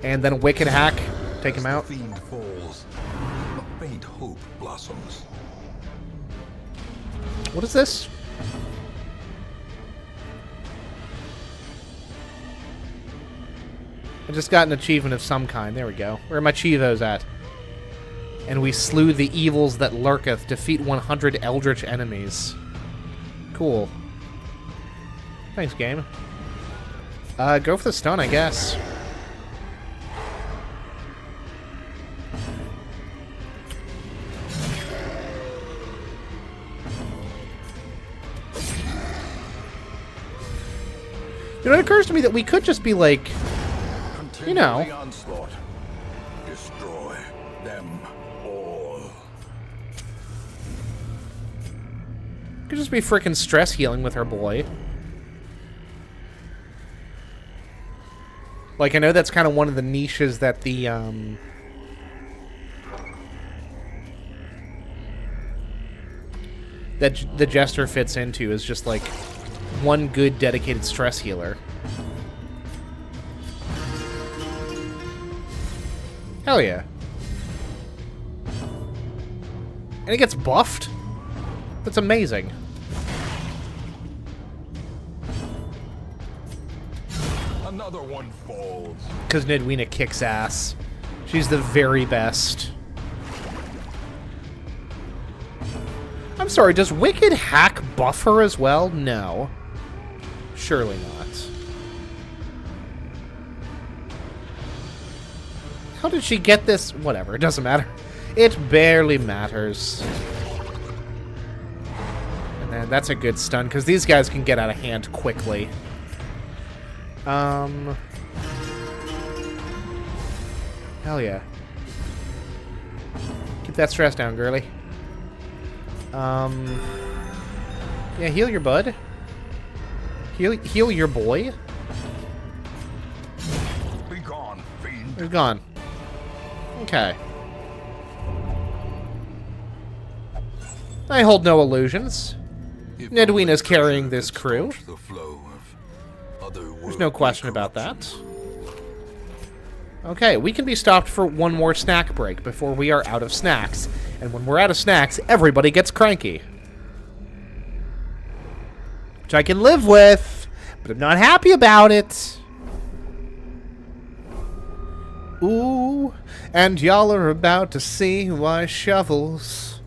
And then a wicked hack. Take him out. The fiend falls. A faint hope blossoms. What is this? I just got an achievement of some kind. There we go. Where are my Chivos at? And we slew the evils that lurketh. Defeat 100 eldritch enemies. Cool. Thanks, game. Go for the stun, I guess. You know, it occurs to me that we could just be like, you know, the onslaught. Destroy them all. could just be freaking stress healing with our boy. Like, I know that's kind of one of the niches that the that the Jester fits into, is just like one good dedicated stress healer. Hell yeah. And it gets buffed? That's amazing. Another one falls. Because Nedwina kicks ass. She's the very best. I'm sorry, does Wicked Hack buff her as well? No. Surely not. How did she get this? Whatever, it doesn't matter. It barely matters. And then that's a good stun, because these guys can get out of hand quickly. Hell yeah. Keep that stress down, girly. Yeah, heal your bud. Heal your boy. Be gone, fiend. He's gone. Okay. I hold no illusions. If Nedwina's only carrying treasure this could crew. staunch the flow of There's no otherworldly question about corruption. that. Okay, we can be stopped for one more snack break before we are out of snacks. And when we're out of snacks, everybody gets cranky. Which I can live with, but I'm not happy about it. Ooh, and y'all are about to see why shovels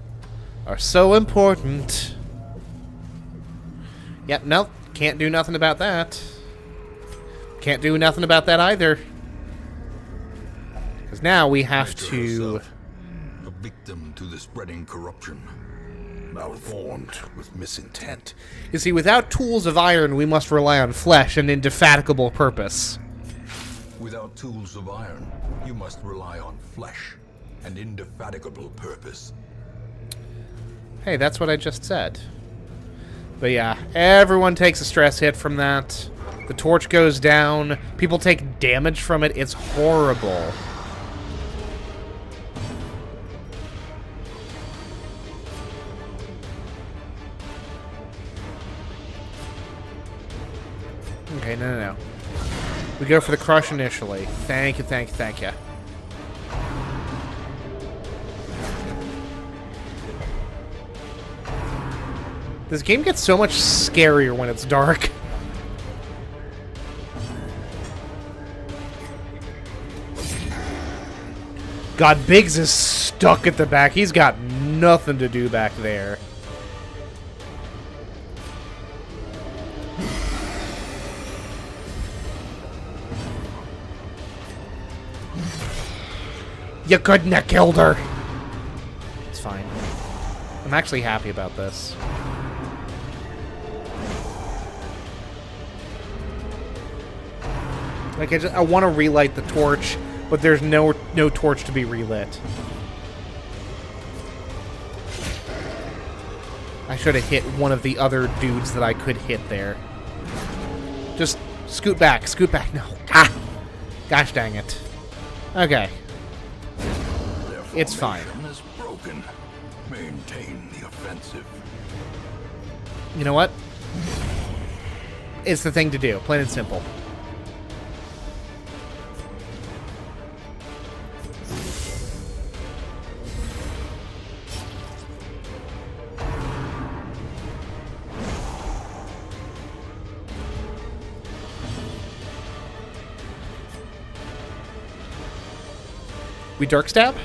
are so important. Yep, nope, can't do nothing about that. Can't do nothing about that either. Because now we have Nature to... herself, a victim to the spreading corruption, malformed with misintent. You see, without tools of iron, we must rely on flesh and indefatigable purpose. Without tools of iron, you must rely on flesh and indefatigable purpose. Hey, that's what I just said. But yeah, everyone takes a stress hit from that. The torch goes down. People take damage from it. It's horrible. Okay, no. We go for the crush initially. Thank you, thank you, thank you. This game gets so much scarier when it's dark. God, Biggs is stuck at the back. He's got nothing to do back there. You couldn't have killed her. It's fine. I'm actually happy about this. Like, I want to relight the torch, but there's no torch to be relit. I should have hit one of the other dudes that I could hit there. Just scoot back, no. Ah! Gosh dang it. Okay. It's fine. Their formation is broken. Maintain the offensive. You know what? It's the thing to do, plain and simple. We dark stab?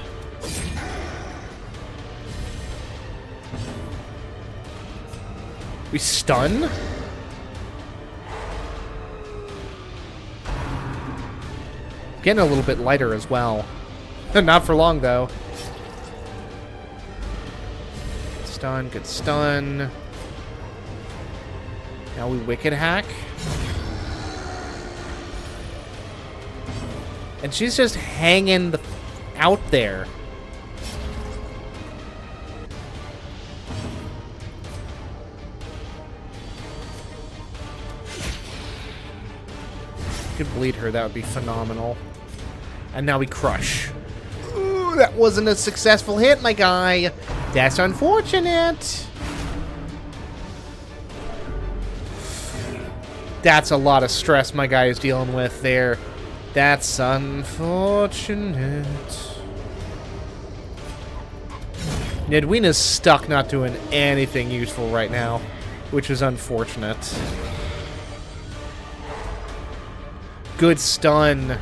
We stun? Getting a little bit lighter as well. Not for long, though. Stun, good stun. Now we wicked hack. And she's just hanging out there. Could bleed her, that would be phenomenal. And now we crush. Ooh, that wasn't a successful hit, my guy. That's unfortunate. That's a lot of stress my guy is dealing with there. That's unfortunate. Nedwina's stuck not doing anything useful right now, which is unfortunate. Good stun.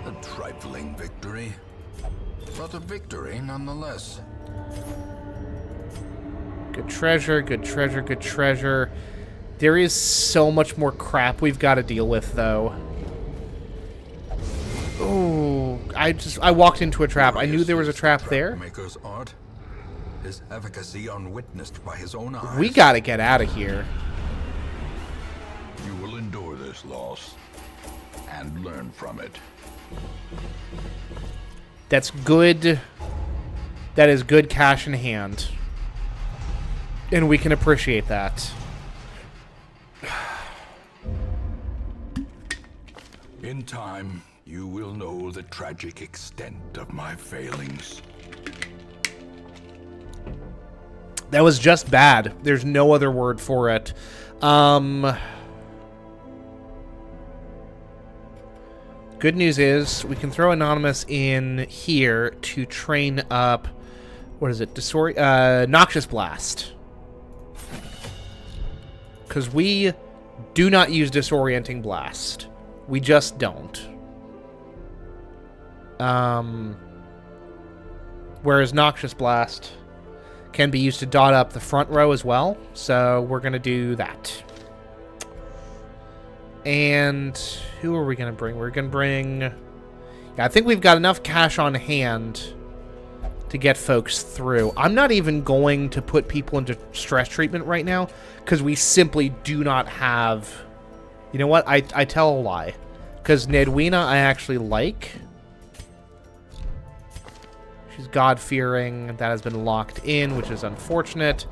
A trifling victory, but a victory nonetheless. Good treasure, good treasure, good treasure. There is so much more crap we've got to deal with, though. Oh, I walked into a trap. I knew there was a trap there. Maker's art. his efficacy unwitnessed by his own eyes. We gotta get out of here. You will endure this loss and learn from it. That's good. That is good cash in hand. And we can appreciate that. In time, you will know the tragic extent of my failings. That was just bad. There's no other word for it. Good news is we can throw Anonymous in here to train up, what is it, Noxious Blast. Because we do not use Disorienting Blast. We just don't. Whereas Noxious Blast can be used to dot up the front row as well. So we're going to do that. And who are we going to bring? We're going to bring... Yeah, I think we've got enough cash on hand to get folks through. I'm not even going to put people into stress treatment right now because we simply do not have... You know what? I tell a lie. Because Nedwina I actually like. She's God-fearing. That has been locked in, which is unfortunate.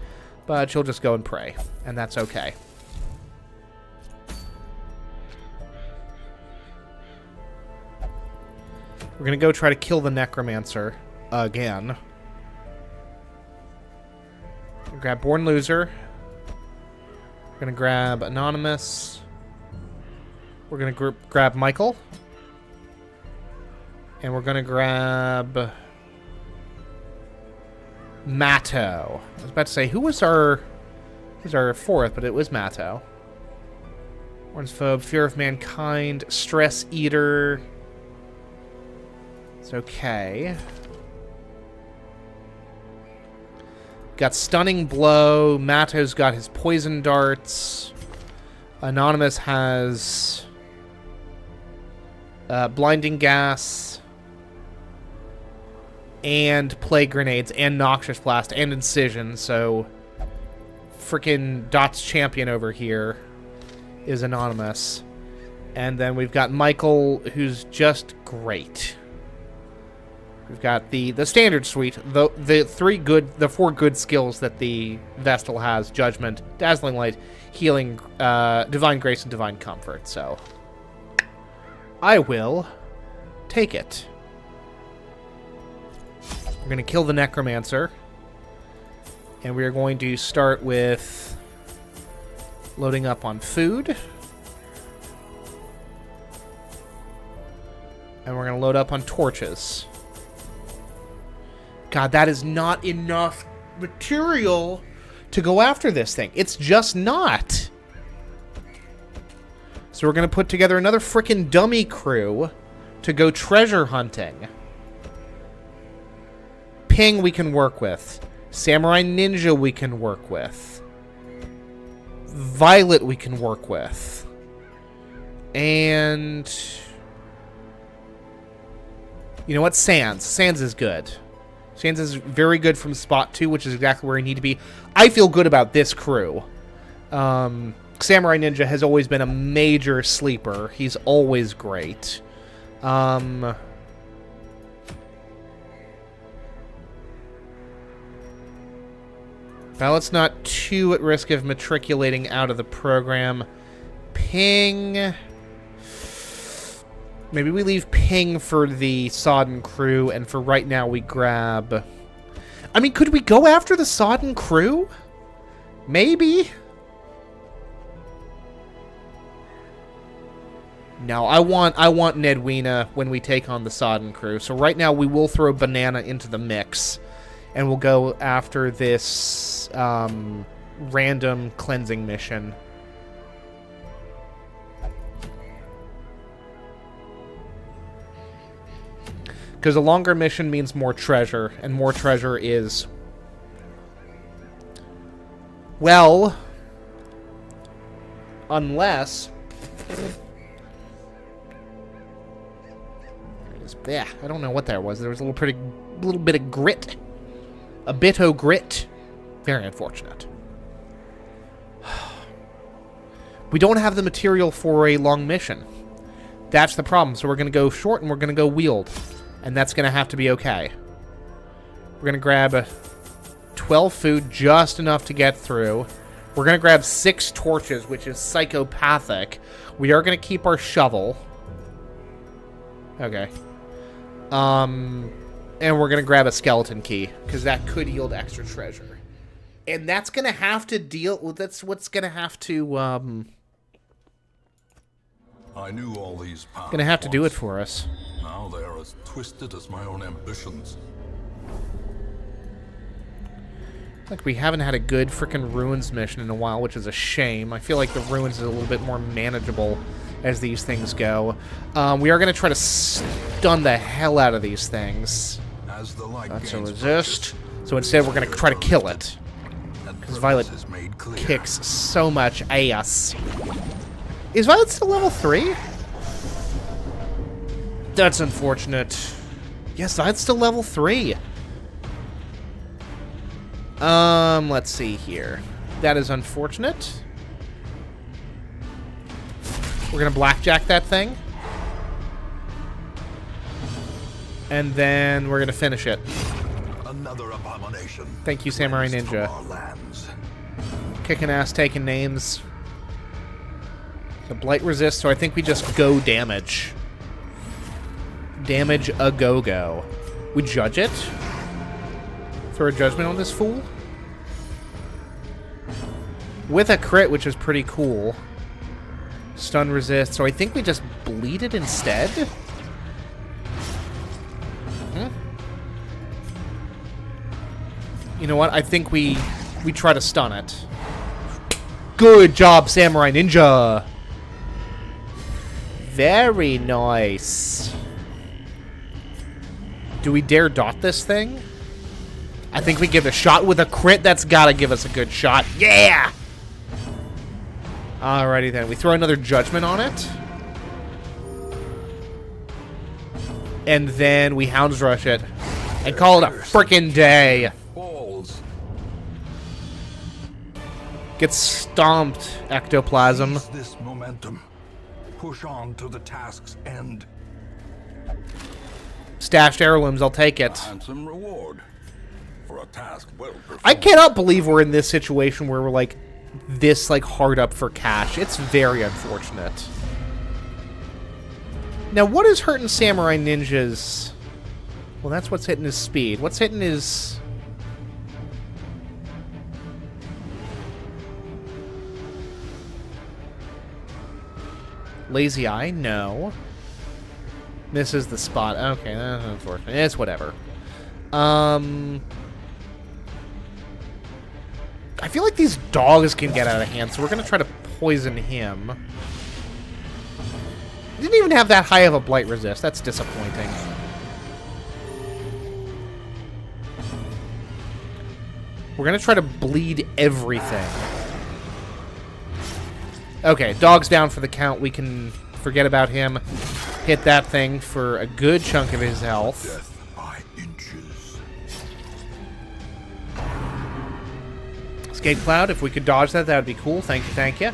But she'll just go and pray. And that's okay. We're going to go try to kill the Necromancer again. Grab Born Loser. We're going to grab Anonymous. We're going to grab Michael. And we're going to grab Matto. I was about to say, who was our fourth, but it was Matto. Ornsphobe, Fear of Mankind, Stress Eater. It's okay. Got Stunning Blow. Matto's got his Poison Darts. Anonymous has Blinding Gas. And Plague Grenades. And Noxious Blast. And Incision. So, freaking Dot's champion over here is Anonymous. And then we've got Michael, who's just great. We've got the standard suite, the four good skills that the Vestal has: Judgment, Dazzling Light, Healing, Divine Grace, and Divine Comfort. So I will take it. We're going to kill the Necromancer, and we are going to start with loading up on food, and we're going to load up on torches. God, that is not enough material to go after this thing. It's just not. So we're going to put together another frickin' dummy crew to go treasure hunting. Ping we can work with. Samurai Ninja we can work with. Violet we can work with. And... you know what? Sans. Sans is good. Sans is very good from spot 2, which is exactly where I need to be. I feel good about this crew. Samurai Ninja has always been a major sleeper. He's always great. Violet's not too at risk of matriculating out of the program. Ping... maybe we leave Ping for the Sodden crew, and for right now we grab... I mean, could we go after the Sodden crew? Maybe? No, I want Nedwina when we take on the Sodden crew. So right now we will throw Banana into the mix, and we'll go after this random cleansing mission. Because a longer mission means more treasure, and more treasure is... well... unless... yeah, I don't know what that was. There was a little bit of grit. A bit o' grit. Very unfortunate. We don't have the material for a long mission. That's the problem. So we're going to go short and we're going to go wield. And that's going to have to be okay. We're going to grab 12 food, just enough to get through. We're going to grab 6 torches, which is psychopathic. We are going to keep our shovel. Okay. And we're going to grab a skeleton key, because that could yield extra treasure. And that's going to have to deal with... That's what's going to have to... I knew all these paths Going to have to do it once. for us. Now they are as twisted as my own ambitions. Like, we haven't had a good frickin' ruins mission in a while, which is a shame. I feel like the ruins is a little bit more manageable as these things go. We are going to try to stun the hell out of these things. As the light That's a gains resist. So instead, we're going to try to kill it. Because Violet is made clear. kicks so much ass. Is Violet still level 3? That's unfortunate. Yes, Violet's still level 3. Let's see here. That is unfortunate. We're gonna blackjack that thing. And then we're gonna finish it. Another abomination. Thank you, Samurai Cleansed from Ninja. our lands. Kicking ass, taking names. The blight resist, so I think we just go damage. Damage a go-go. We judge it. Throw a judgment on this fool. With a crit, which is pretty cool. Stun resist, so I think we just bleed it instead. You know what? I think we try to stun it. Good job, Samurai Ninja! Very nice. Do we dare dot this thing? I think we give it a shot with a crit. That's gotta give us a good shot. Yeah! Alrighty then. We throw another judgment on it. And then we Hounds Rush it. And call it a frickin' day. Balls. Get stomped, Ectoplasm. Seize this momentum. Push on to the task's end. Stashed heirlooms, I'll take it. Handsome reward for a task well performed. I cannot believe we're in this situation where we're like this hard up for cash. It's very unfortunate. Now, what is hurting Samurai Ninja's? Well, that's what's hitting his speed. What's hitting his? Lazy Eye? No. Misses the spot. Okay, that's unfortunate. It's whatever. I feel like these dogs can get out of hand, so we're going to try to poison him. He didn't even have that high of a blight resist. That's disappointing. We're going to try to bleed everything. Okay, dog's down for the count. We can forget about him. Hit that thing for a good chunk of his health. Death by inches. Escape Cloud, if we could dodge that, that would be cool. Thank you, thank you.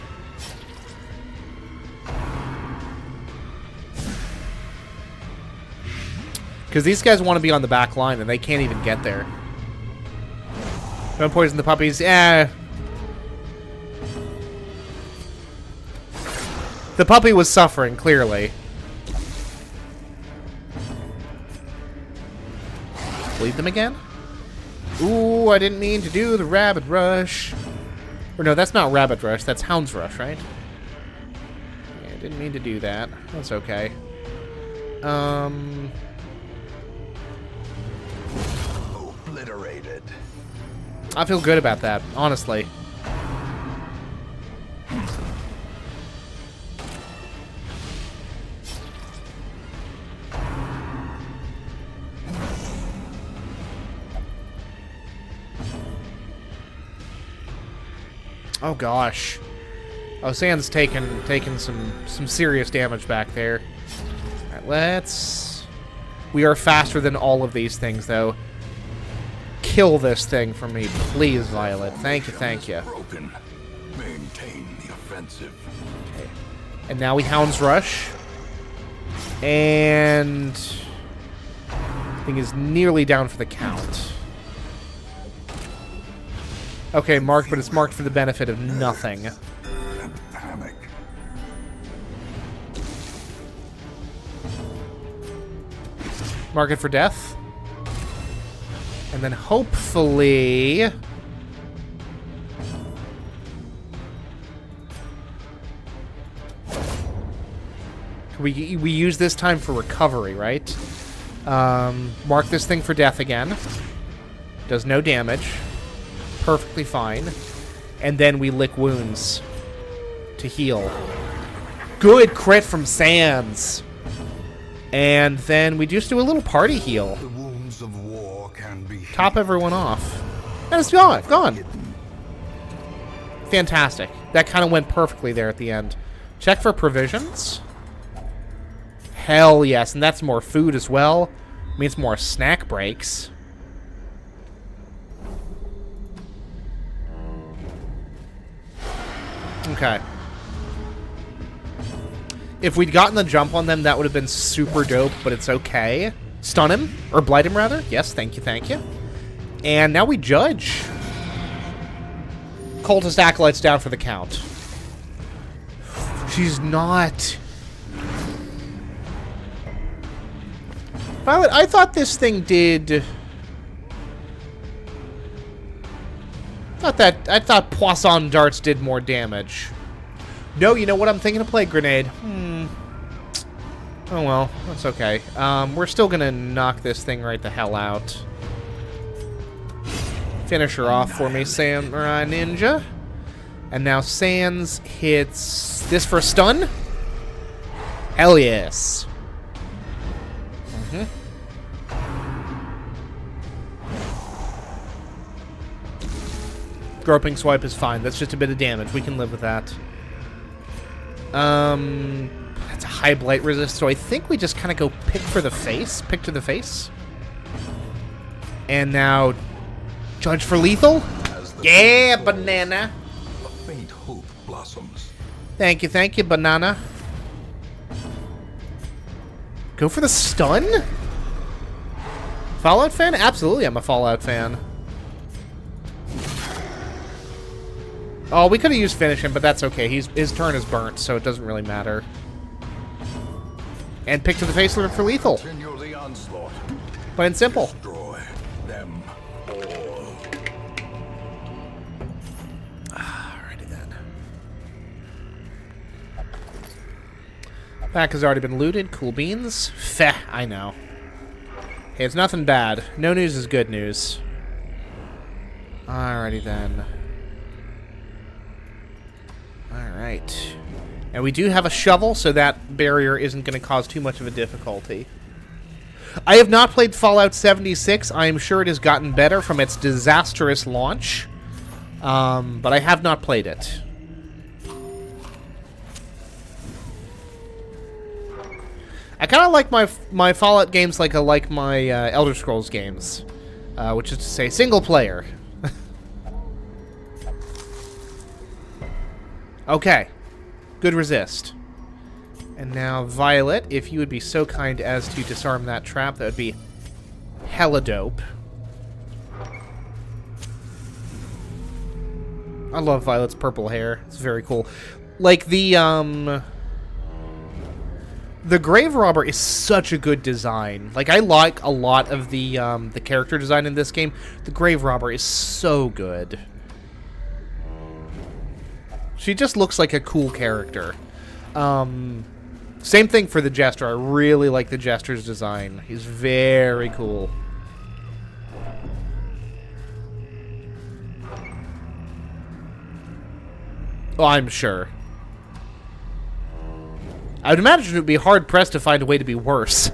Because these guys want to be on the back line, and they can't even get there. Don't poison the puppies. Eh. The puppy was suffering, clearly. Bleed them again? Ooh, I didn't mean to do the Rabbit Rush. Or no, that's not Rabbit Rush. That's Hounds Rush, right? Yeah, I didn't mean to do that. That's okay. Obliterated. I feel good about that, honestly. Oh gosh. Oh, Sand's taken some serious damage back there. Alright, let's... We are faster than all of these things, though. kill this thing for me, please, Violet. Thank you, thank you. Broken. Maintain the offensive. Okay. And now we Hound's Rush. And... thing is nearly down for the count. Okay, marked, but it's marked for the benefit of nothing. And panic. Mark it for death. And then hopefully... we use this time for recovery, right? Mark this thing for death again. Does no damage. Perfectly fine. And then we lick wounds to heal. Good crit from Sans. And then we just do a little party heal. The wounds of war can be Top everyone off. And it's gone. Gone. Fantastic. That kind of went perfectly there at the end. Check for provisions. Hell yes. And that's more food as well. Means more snack breaks. Okay. If we'd gotten the jump on them, that would have been super dope, but it's okay. Stun him, or blight him, rather. Yes, thank you, thank you. And now we judge. Cultist Acolyte's down for the count. She's not. Violet, I thought this thing did... I thought Poisson Darts did more damage. No, you know what? I'm thinking of Plague Grenade. Oh well, that's okay. We're still gonna knock this thing right the hell out. Finish her off for me, Samurai Ninja. And now Sans hits this for a stun. Hell yes. Groping Swipe is fine. That's just a bit of damage. We can live with that. That's a high blight resist, so I think we just kind of go pick for the face. Pick to the face. And now, judge for lethal? Yeah, banana. A faint hope blossoms. Thank you, banana. Go for the stun? Fallout fan? Absolutely, I'm a Fallout fan. Oh, we could have used finish him, but that's okay. His turn is burnt, so it doesn't really matter. And pick to the face for lethal. Continue the onslaught. Plain and simple. Destroy them all. Alrighty then. Pack has already been looted. Cool beans. Feh, I know. Hey, it's nothing bad. No news is good news. Alrighty then. Alright. And we do have a shovel, so that barrier isn't going to cause too much of a difficulty. I have not played Fallout 76. I am sure it has gotten better from its disastrous launch. But I have not played it. I kind of like my Fallout games like I like my Elder Scrolls games. Which is to say, single player. Okay. Good resist. And now, Violet, if you would be so kind as to disarm that trap, that would be hella dope. I love Violet's purple hair. It's very cool. Like, the Grave Robber is such a good design. Like, I like a lot of the character design in this game. The Grave Robber is so good. She just looks like a cool character. Same thing for the Jester. I really like the Jester's design. He's very cool. Oh, I'm sure. I would imagine it would be hard-pressed to find a way to be worse.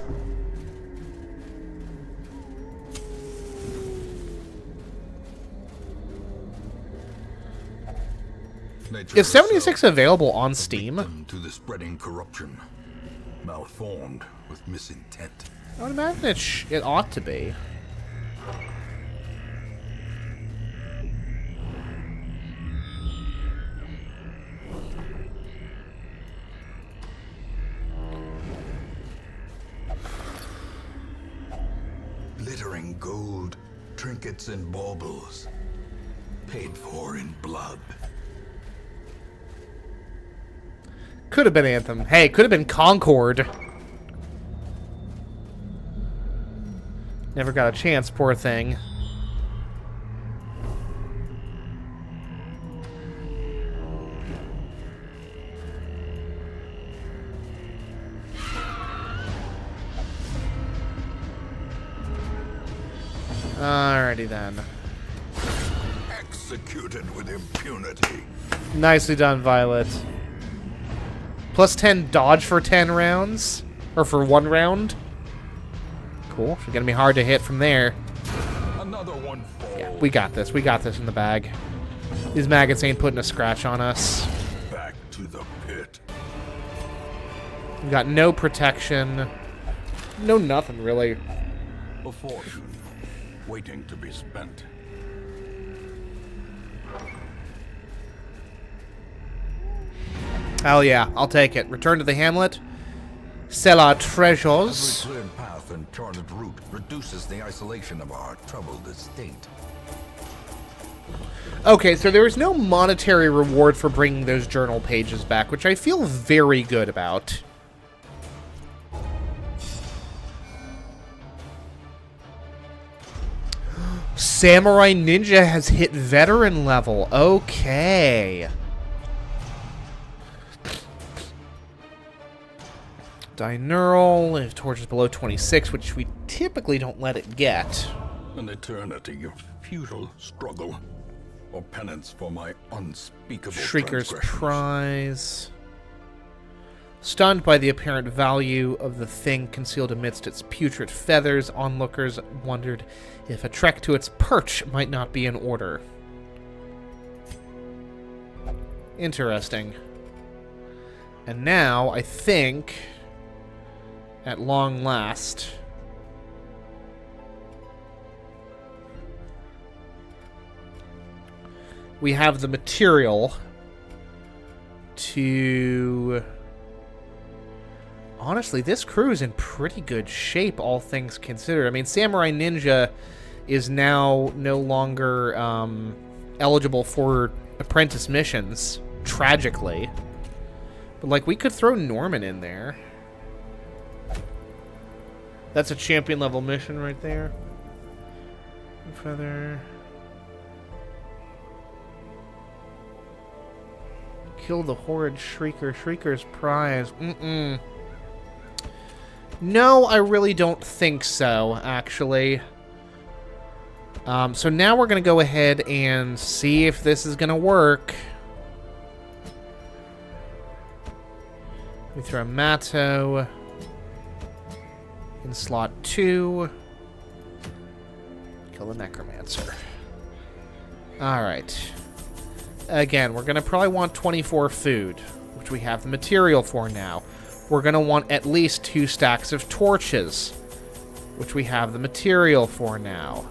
Is 76 available on Steam? To the spreading corruption, malformed with misintent. I would imagine it ought to be. glittering gold, trinkets and baubles, paid for in blood. Could have been Anthem. Hey, could have been Concord. Never got a chance, poor thing. Alrighty then. Executed with impunity. Nicely done, Violet. Plus 10 dodge for 10 rounds? Or for 1 round? Cool. It's gonna be hard to hit from there. Another one falls. Yeah, we got this. We got this in the bag. These maggots ain't putting a scratch on us. Back to the pit. We got no protection. No nothing, really. A fortune waiting to be spent. Hell yeah, I'll take it. Return to the hamlet. Sell our treasures. Every cleared path and charted route reduces the isolation of our troubled estate. Okay, so there is no monetary reward for bringing those journal pages back, which I feel very good about. Samurai Ninja has hit veteran level. Okay. Dineural, if torch is below 26, which we typically don't let it get. An eternity of futile struggle, or penance for my unspeakable Shrieker's transgressions. Prize. Stunned by the apparent value of the thing concealed amidst its putrid feathers, onlookers wondered if a trek to its perch might not be in order. Interesting. And now, I think, at long last, we have the material to... Honestly, this crew is in pretty good shape, all things considered. I mean, Samurai Ninja is now no longer eligible for apprentice missions, tragically. But, like, we could throw Norman in there. That's a champion-level mission right there. Feather. Kill the horrid Shrieker. Shrieker's Prize. No, I really don't think so, actually. So now we're going to go ahead and see if this is going to work. We throw Matto in slot 2. Kill the Necromancer. Alright. Again, we're going to probably want 24 food, which we have the material for now. We're going to want at least 2 stacks of torches, which we have the material for now.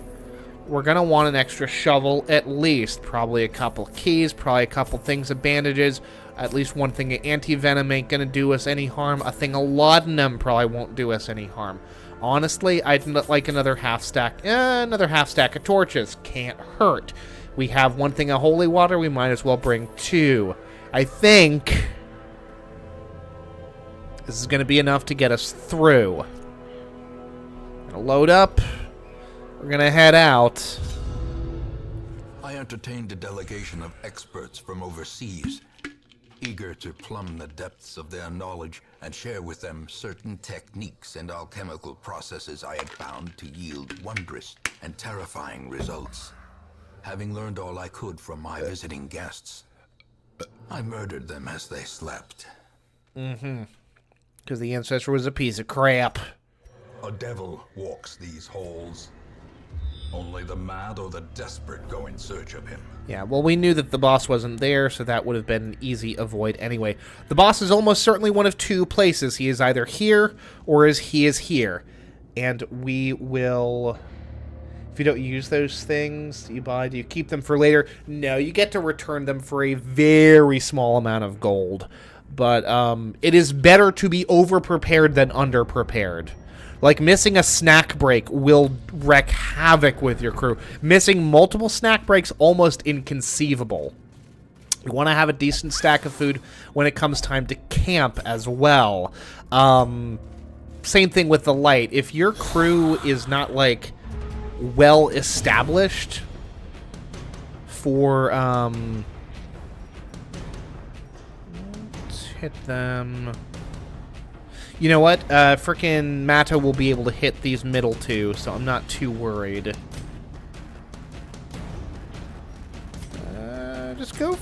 We're going to want an extra shovel at least. Probably a couple keys, probably a couple things of bandages. At least one thing of anti-venom ain't going to do us any harm. A thing of laudanum probably won't do us any harm. Honestly, I'd like another half stack of torches. Can't hurt. We have one thing of holy water. We might as well bring 2. I think this is going to be enough to get us through. Gonna load up. We're going to head out. I entertained a delegation of experts from overseas, eager to plumb the depths of their knowledge and share with them certain techniques and alchemical processes I had found to yield wondrous and terrifying results. Having learned all I could from my visiting guests, I murdered them as they slept. Because the ancestor was a piece of crap. A devil walks these halls. Only the mad or the desperate go in search of him. Yeah, well, we knew that the boss wasn't there, so that would have been an easy avoid anyway. The boss is almost certainly one of 2 places. He is either here, or he is here. And we will... If you don't use those things, do you keep them for later? No, you get to return them for a very small amount of gold. But it is better to be over-prepared than under-prepared. Like, missing a snack break will wreak havoc with your crew. Missing multiple snack breaks, almost inconceivable. You want to have a decent stack of food when it comes time to camp as well. Same thing with the light. If your crew is not, like, well established for, let's hit them. You know what? Frickin' Matto will be able to hit these middle two, so I'm not too worried. Just go.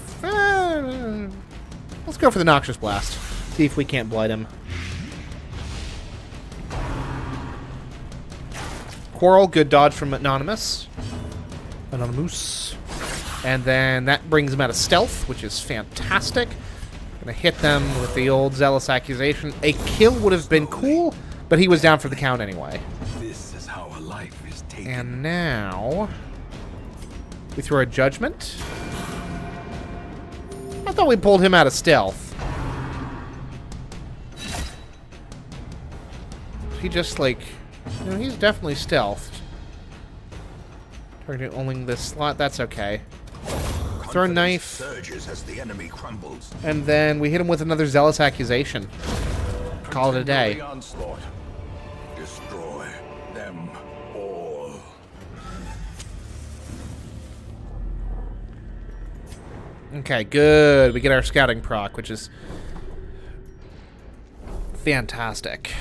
Let's go for the Noxious Blast. See if we can't blight him. Quarrel, good dodge from Anonymous. Anonymous. And then that brings him out of stealth, which is fantastic. Gonna hit them with the old Zealous Accusation. A kill would have been cool, but he was down for the count anyway. This is how a life is taken. And now we throw a Judgment. I thought we pulled him out of stealth. He just, like... You know, he's definitely stealthed. Targeting only this slot. That's okay. Throw a knife. Surges as the enemy crumbles. And then we hit him with another Zealous Accusation. Call it a day. The onslaught. Destroy them all. Okay, good. We get our scouting proc, which is fantastic.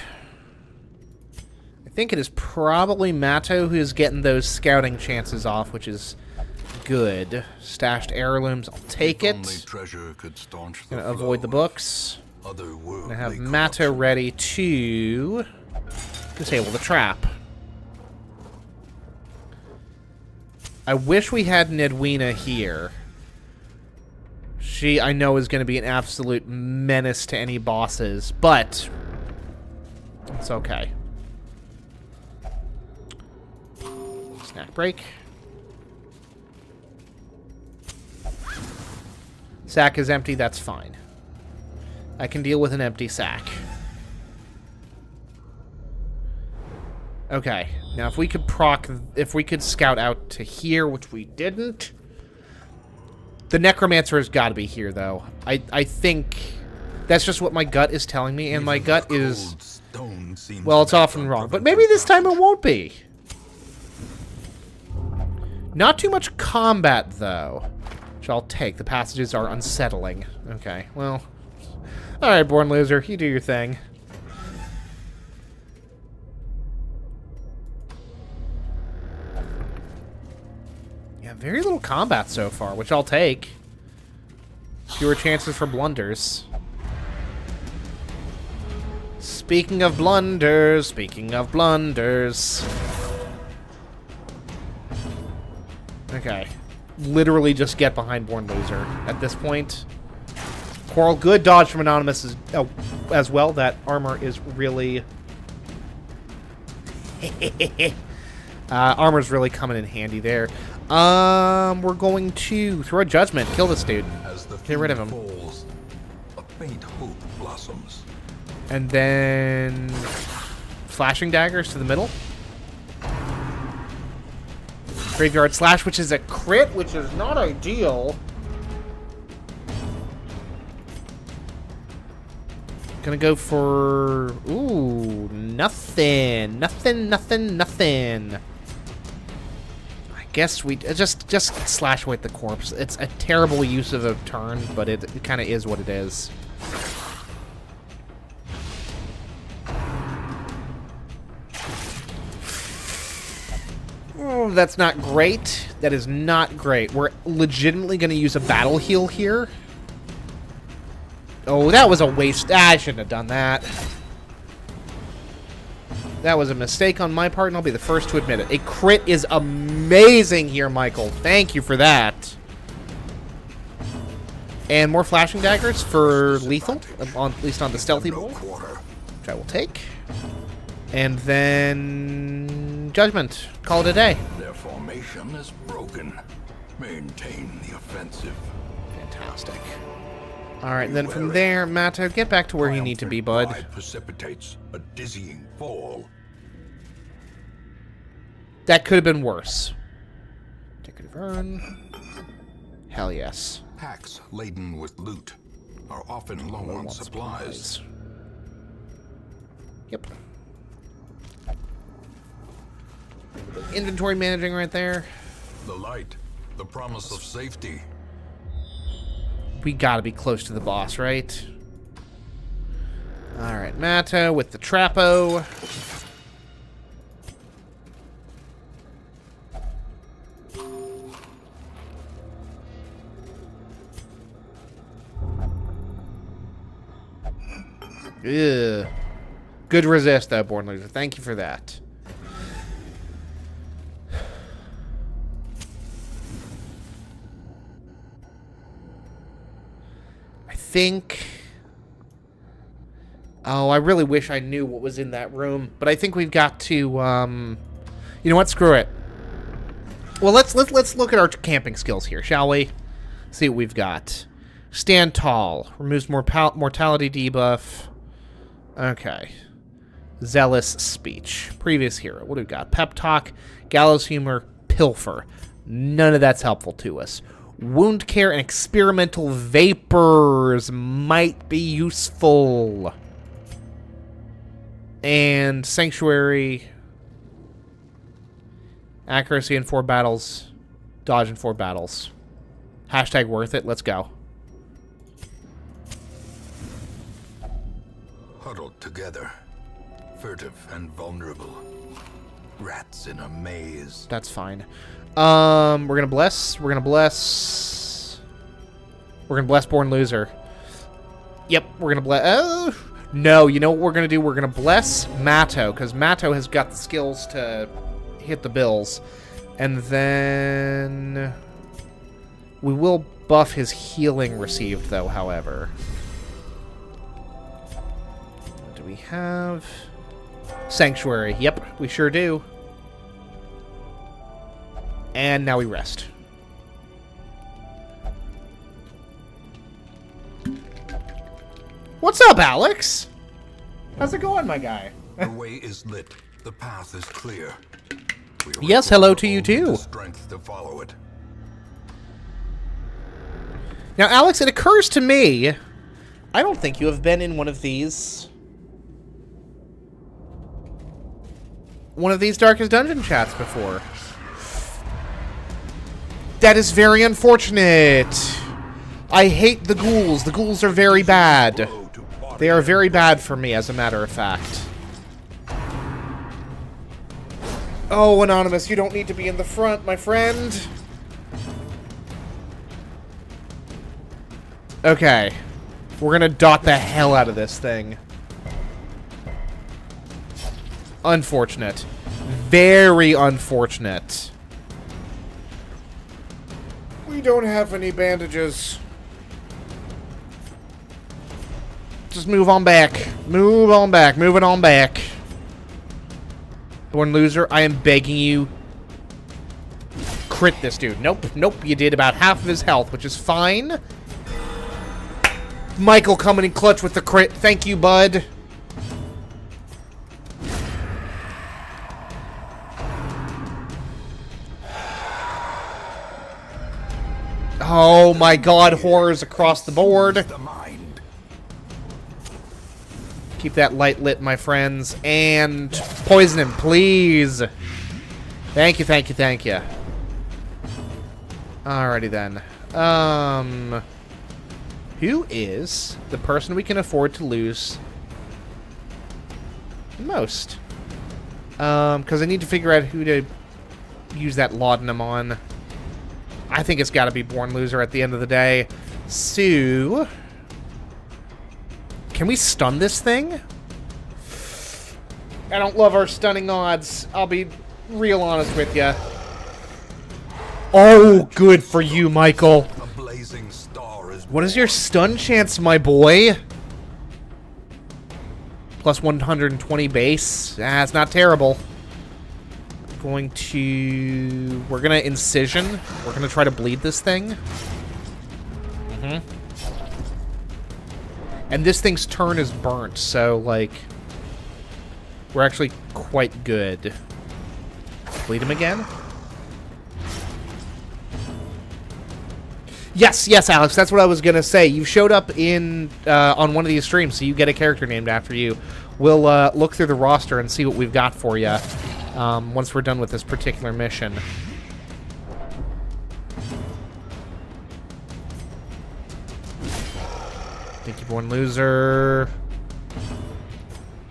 I think it is probably Matto who is getting those scouting chances off, which is good. Stashed heirlooms, I'll take it. Only treasure could staunch the Gonna avoid the flow. books. Otherworldly Gonna have corruption. Matto ready to disable the trap. I wish we had Nedwina here. She, I know, is going to be an absolute menace to any bosses, but it's okay. Snack break. Sack is empty, that's fine. I can deal with an empty sack. Okay, now if we could scout out to here, which we didn't. The Necromancer has got to be here, though. I think that's just what my gut is telling me, and my gut is... Well, it's often wrong, but maybe this time it won't be. Not too much combat, though, which I'll take. The passages are unsettling. Okay, well... Alright, Born Loser, you do your thing. Yeah, very little combat so far, which I'll take. Fewer chances for blunders. Speaking of blunders, Okay. Literally just get behind Born Loser at this point. Quarrel, good dodge from Anonymous as well. That armor is really... armor's really coming in handy there. We're going to throw a Judgment. Kill this dude. Get rid of him. Falls, a faint hope blossoms. And then... Flashing Daggers to the middle. Graveyard Slash, which is a crit, which is not ideal. Gonna go for... Ooh, nothing. Nothing. I guess we... Just slash away the corpse. It's a terrible use of a turn, but it kind of is what it is. Oh, that's not great. That is not great. We're legitimately gonna use a battle heal here. Oh, that was a waste. I shouldn't have done that. That was a mistake on my part, and I'll be the first to admit it. A crit is amazing here, Michael. Thank you for that. And more Flashing Daggers for lethal, at least on the stealthy bolt, which I will take. And then... Judgment. Call it a day. Their formation is broken. Maintain the offensive. Fantastic. Alright, then from there, Matto, get back to where you need to be, bud. Pride precipitates a dizzying fall. That could have been worse. Ticket of Earn. Hell yes. Packs laden with loot are often low on supplies. Yep. Inventory managing right there. The light, the promise of safety. We gotta be close to the boss, right? Alright, Mata with the Trapo. Ugh. Good resist, though, Born Loser. Thank you for that. I think... Oh, I really wish I knew what was in that room. But I think we've got to, You know what? Screw it. Well, let's look at our camping skills here, shall we? See what we've got. Stand tall. Removes mortality debuff. Okay. Zealous speech. Previous hero. What do we got? Pep talk. Gallows humor. Pilfer. None of that's helpful to us. Wound care and experimental vapors might be useful. And sanctuary. Accuracy in 4 battles. Dodge in 4 battles. Hashtag worth it. Let's go. Huddled together, furtive and vulnerable. Rats in a maze. That's fine. We're gonna bless. We're gonna bless Born Loser. Yep, we're gonna bless. Oh no! You know what we're gonna do? We're gonna bless Matto because Matto has got the skills to hit the bills, and then we will buff his healing received, though. However. Do we have Sanctuary? Yep, we sure do. And now we rest. What's up, Alex? How's it going, my guy? The way is lit. The path is clear. Yes, hello to you too. Strength to follow it. Now, Alex, it occurs to me, I don't think you have been in one of these Darkest Dungeon chats before. That is very unfortunate. I hate the ghouls. The ghouls are very bad. They are very bad for me, as a matter of fact. Oh, Anonymous, you don't need to be in the front, my friend. Okay. We're gonna dot the hell out of this thing. Unfortunate. Very unfortunate. We don't have any bandages. Just move on back. Move on back. Moving on back. Born Loser, I am begging you. Crit this dude. Nope. Nope. You did about half of his health, which is fine. Michael coming in clutch with the crit. Thank you, bud. Oh my god, horrors across the board. The mind. Keep that light lit, my friends. And poison him, please. Thank you, thank you, thank you. Alrighty then. Who is the person we can afford to lose the most? Because I need to figure out who to use that laudanum on. I think it's got to be Born Loser at the end of the day. So, can we stun this thing? I don't love our stunning odds. I'll be real honest with you. Oh, good for you, Michael. A blazing star is What is your stun chance, my boy? Plus 120 base. Ah, it's not terrible. We're gonna incision. We're gonna try to bleed this thing. And this thing's turn is burnt, so, like, we're actually quite good. bleed him again? Yes, Alex, that's what I was gonna say. You showed up in on one of these streams, so you get a character named after you. We'll look through the roster and see what we've got for you once we're done with this particular mission. Thank you, Born Loser.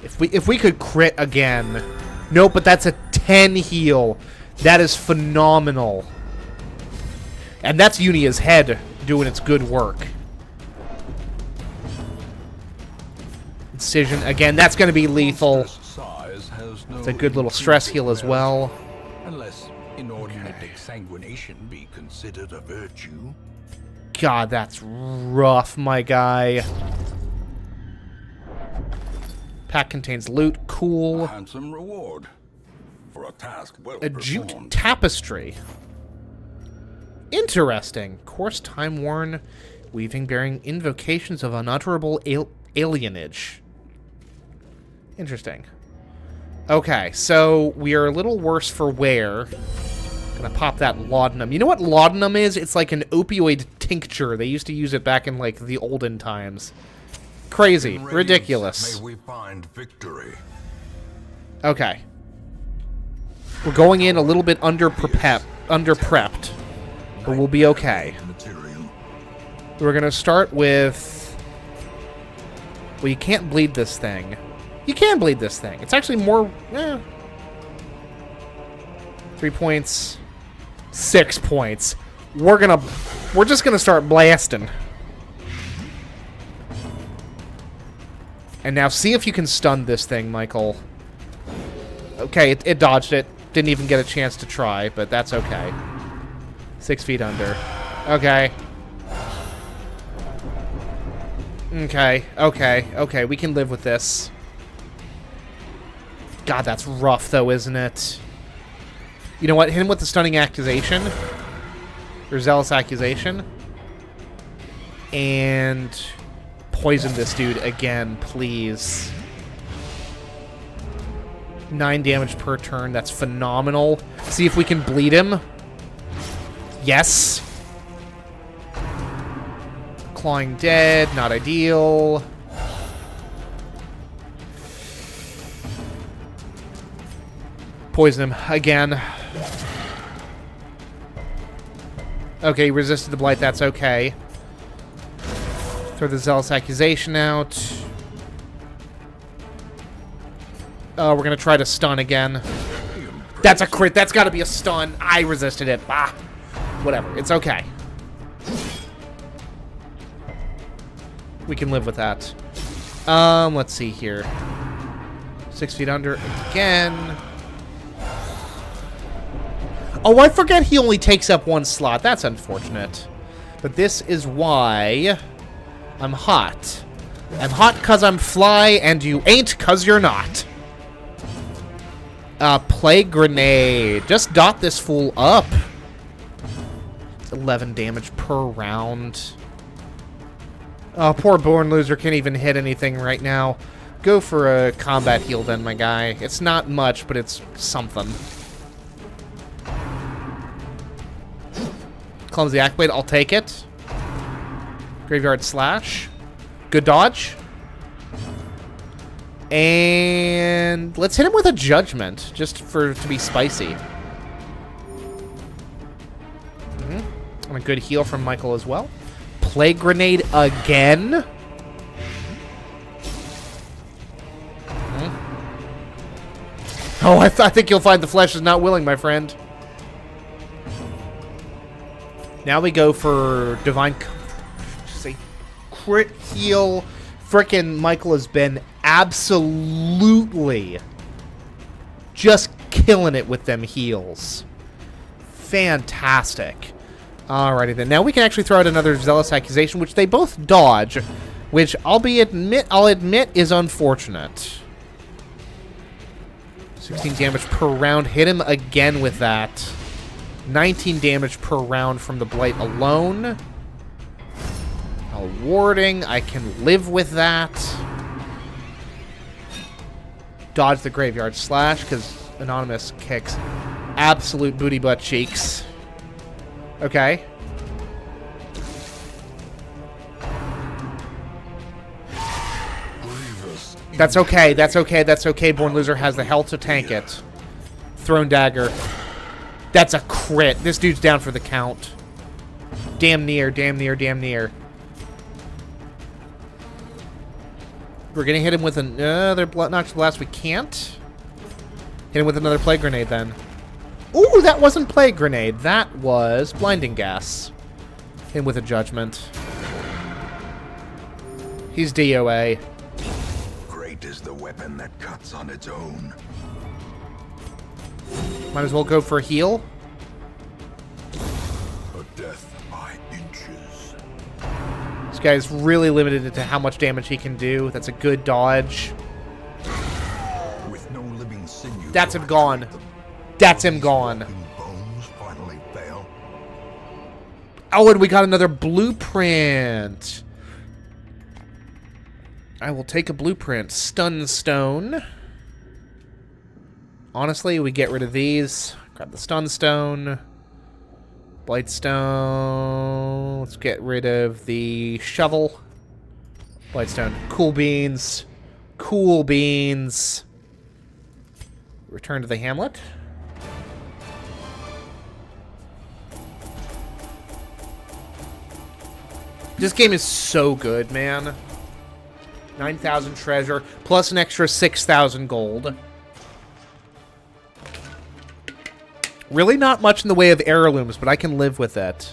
If we could crit again. Nope, but that's a 10 heal. That is phenomenal. And that's Unia's head doing its good work. Incision. Again, that's going to be lethal. It's a good little stress heal as well. Unless inordinate exsanguination be considered a virtue. God, that's rough, my guy. Pack contains loot. Cool. A handsome reward for a task well A jute performed. tapestry. Interesting. Coarse, time-worn weaving bearing invocations of unutterable alienage. Interesting. Okay, so we are a little worse for wear. Gonna pop that laudanum. You know what laudanum is? It's like an opioid tincture. They used to use it back in, like, the olden times. Crazy. In Ridiculous. May we find victory. Okay. We're going in a little bit under-prepped. But we'll be okay. Material. We're gonna start with... Well, you can't bleed this thing. You can bleed this thing. It's actually more... 3 points. 6 points. We're just gonna start blasting. And now see if you can stun this thing, Michael. Okay, it dodged it. Didn't even get a chance to try, but that's okay. 6 feet under. Okay. Okay, we can live with this. God, that's rough, though, isn't it? You know what? Hit him with the stunning accusation. Or zealous accusation. And poison this dude again, please. 9 damage per turn. That's phenomenal. See if we can bleed him. Yes. Clawing dead. Not ideal. Poison him again. Okay, he resisted the blight. That's okay. Throw the zealous accusation out. We're going to try to stun again. That's a crit. That's got to be a stun. I resisted it. Ah. Whatever. It's okay. We can live with that. Let's see here. 6 feet under again. Oh, I forget he only takes up 1 slot. That's unfortunate. But this is why I'm hot. I'm hot because I'm fly, and you ain't because you're not. Plague grenade. Just dot this fool up. 11 damage per round. Oh, poor Born Loser can't even hit anything right now. Go for a combat heal then, my guy. It's not much, but it's something. Clumsy Accolade, I'll take it. Graveyard Slash. Good dodge. And let's hit him with a Judgment, just to be spicy. And a good heal from Michael as well. Plague Grenade again. Oh, I think you'll find the flesh is not willing, my friend. Now we go for Divine... Say, crit heal. Frickin' Michael has been absolutely just killing it with them heals. Fantastic. Alrighty then. Now we can actually throw out another Zealous Accusation, which they both dodge, which I'll admit is unfortunate. 16 damage per round. Hit him again with that. 19 damage per round from the Blight alone. Warding. I can live with that. Dodge the Graveyard Slash, because Anonymous kicks absolute booty butt cheeks. Okay. That's okay, that's okay, that's okay. Born Loser has the health to tank it. Thrown Dagger. That's a crit. This dude's down for the count. Damn near, damn near, damn near. We're gonna hit him with another Noxious Blast. We can't. Hit him with another Plague Grenade then. Ooh, that wasn't Plague Grenade. That was Blinding Gas. Hit him with a Judgment. He's DOA. Great is the weapon that cuts on its own. Might as well go for a heal. A death by inches. This guy's really limited to how much damage he can do. That's a good dodge. With no living sinew. That's him gone. That's him gone. Bones finally fail. Oh, and we got another blueprint. I will take a blueprint. Stun Stone. Honestly, we get rid of these. Grab the Stun Stone. Blight Stone. Let's get rid of the Shovel. Blight Stone. Cool Beans. Cool Beans. Return to the Hamlet. This game is so good, man. 9,000 treasure, plus an extra 6,000 gold. Really not much in the way of heirlooms, but I can live with that.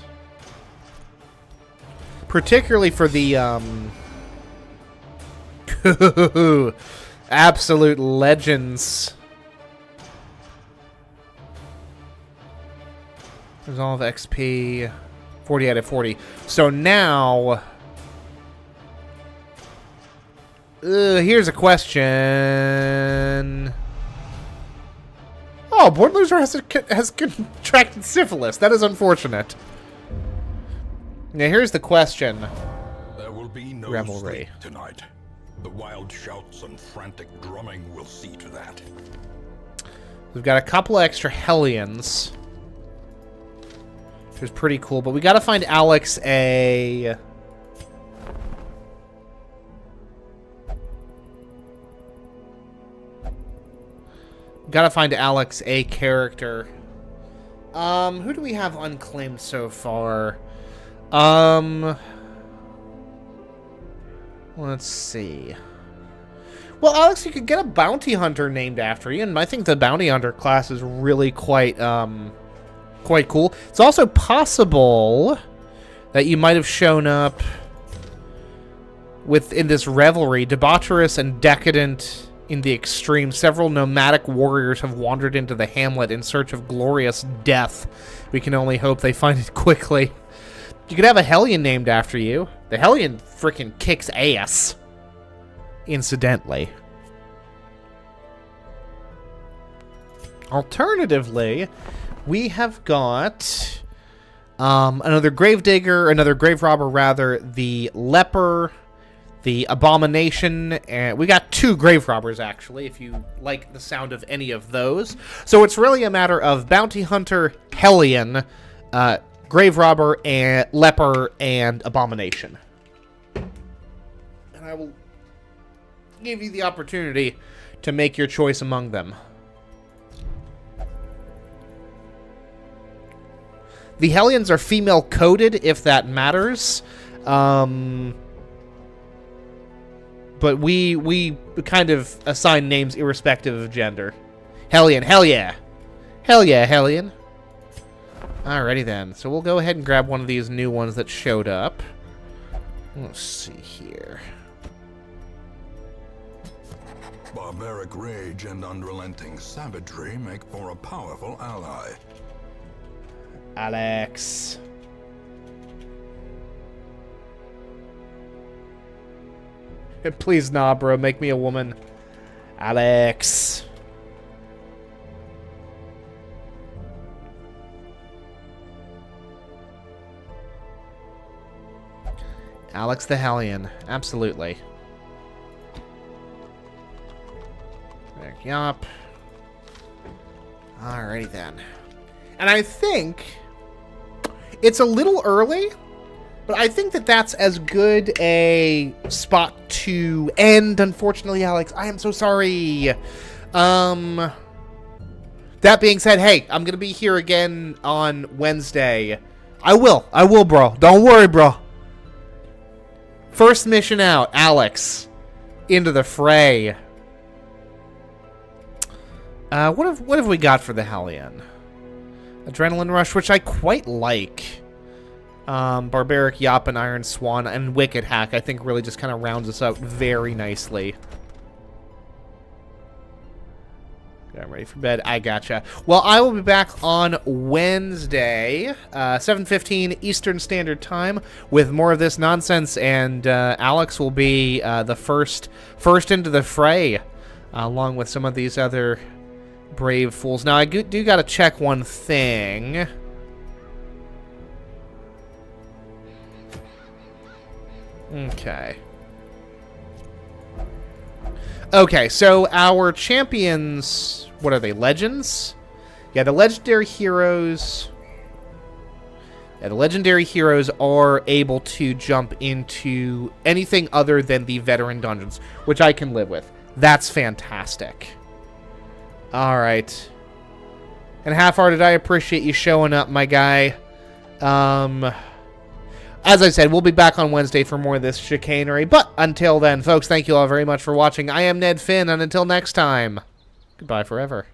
Particularly for the, absolute legends. Resolve XP, 40 out of 40. So now... here's a question. Oh, Born Loser has contracted syphilis. That is unfortunate. Now here's the question. There will be no Revelry sleep tonight. The wild shouts and frantic drumming will see to that. We've got a couple of extra Hellions, which is pretty cool, but we gotta find Alex a... Gotta find Alex a character. Who do we have unclaimed so far? Let's see. Well, Alex, you could get a bounty hunter named after you, and I think the bounty hunter class is really quite cool. It's also possible that you might have shown up in this revelry, debaucherous and decadent in the extreme. Several nomadic warriors have wandered into the hamlet in search of glorious death. We can only hope they find it quickly. You could have a Hellion named after you. The Hellion freaking kicks ass. Incidentally. Alternatively, we have got another Gravedigger, another Grave Robber rather, the Leper, the Abomination, and we got 2 Grave Robbers, actually, if you like the sound of any of those. So it's really a matter of Bounty Hunter, Hellion, Grave Robber, and Leper, and Abomination. And I will give you the opportunity to make your choice among them. The Hellions are female-coded, if that matters. But we kind of assign names irrespective of gender. Hellion, hell yeah. Hell yeah, Hellion. Alrighty then. So we'll go ahead and grab one of these new ones that showed up. Let's see here. Barbaric rage and unrelenting savagery make for a powerful ally. Alex. Please, nah, bro. Make me a woman. Alex. Alex the Hellion. Absolutely. Yup. Alrighty then. And I think it's a little early, but I think that that's as good a spot to end, unfortunately, Alex. I am so sorry. That being said, hey, I'm going to be here again on Wednesday. I will, bro. Don't worry, bro. First mission out, Alex. Into the fray. What have we got for the Hellion? Adrenaline Rush, which I quite like. Barbaric Yop and Iron Swan and Wicked Hack, I think really just kind of rounds us out very nicely. Okay, I'm ready for bed. I gotcha. Well, I will be back on Wednesday, 7:15 Eastern Standard Time, with more of this nonsense, and Alex will be the first into the fray, along with some of these other brave fools. Now, I do got to check one thing. Okay. Okay, so our champions, what are they, legends? Yeah, the legendary heroes... Yeah, the legendary heroes are able to jump into anything other than the veteran dungeons, which I can live with. That's fantastic. Alright. And Half-Hearted, I appreciate you showing up, my guy. As I said, we'll be back on Wednesday for more of this chicanery. But until then, folks, thank you all very much for watching. I am Ned Finn, and until next time, goodbye forever.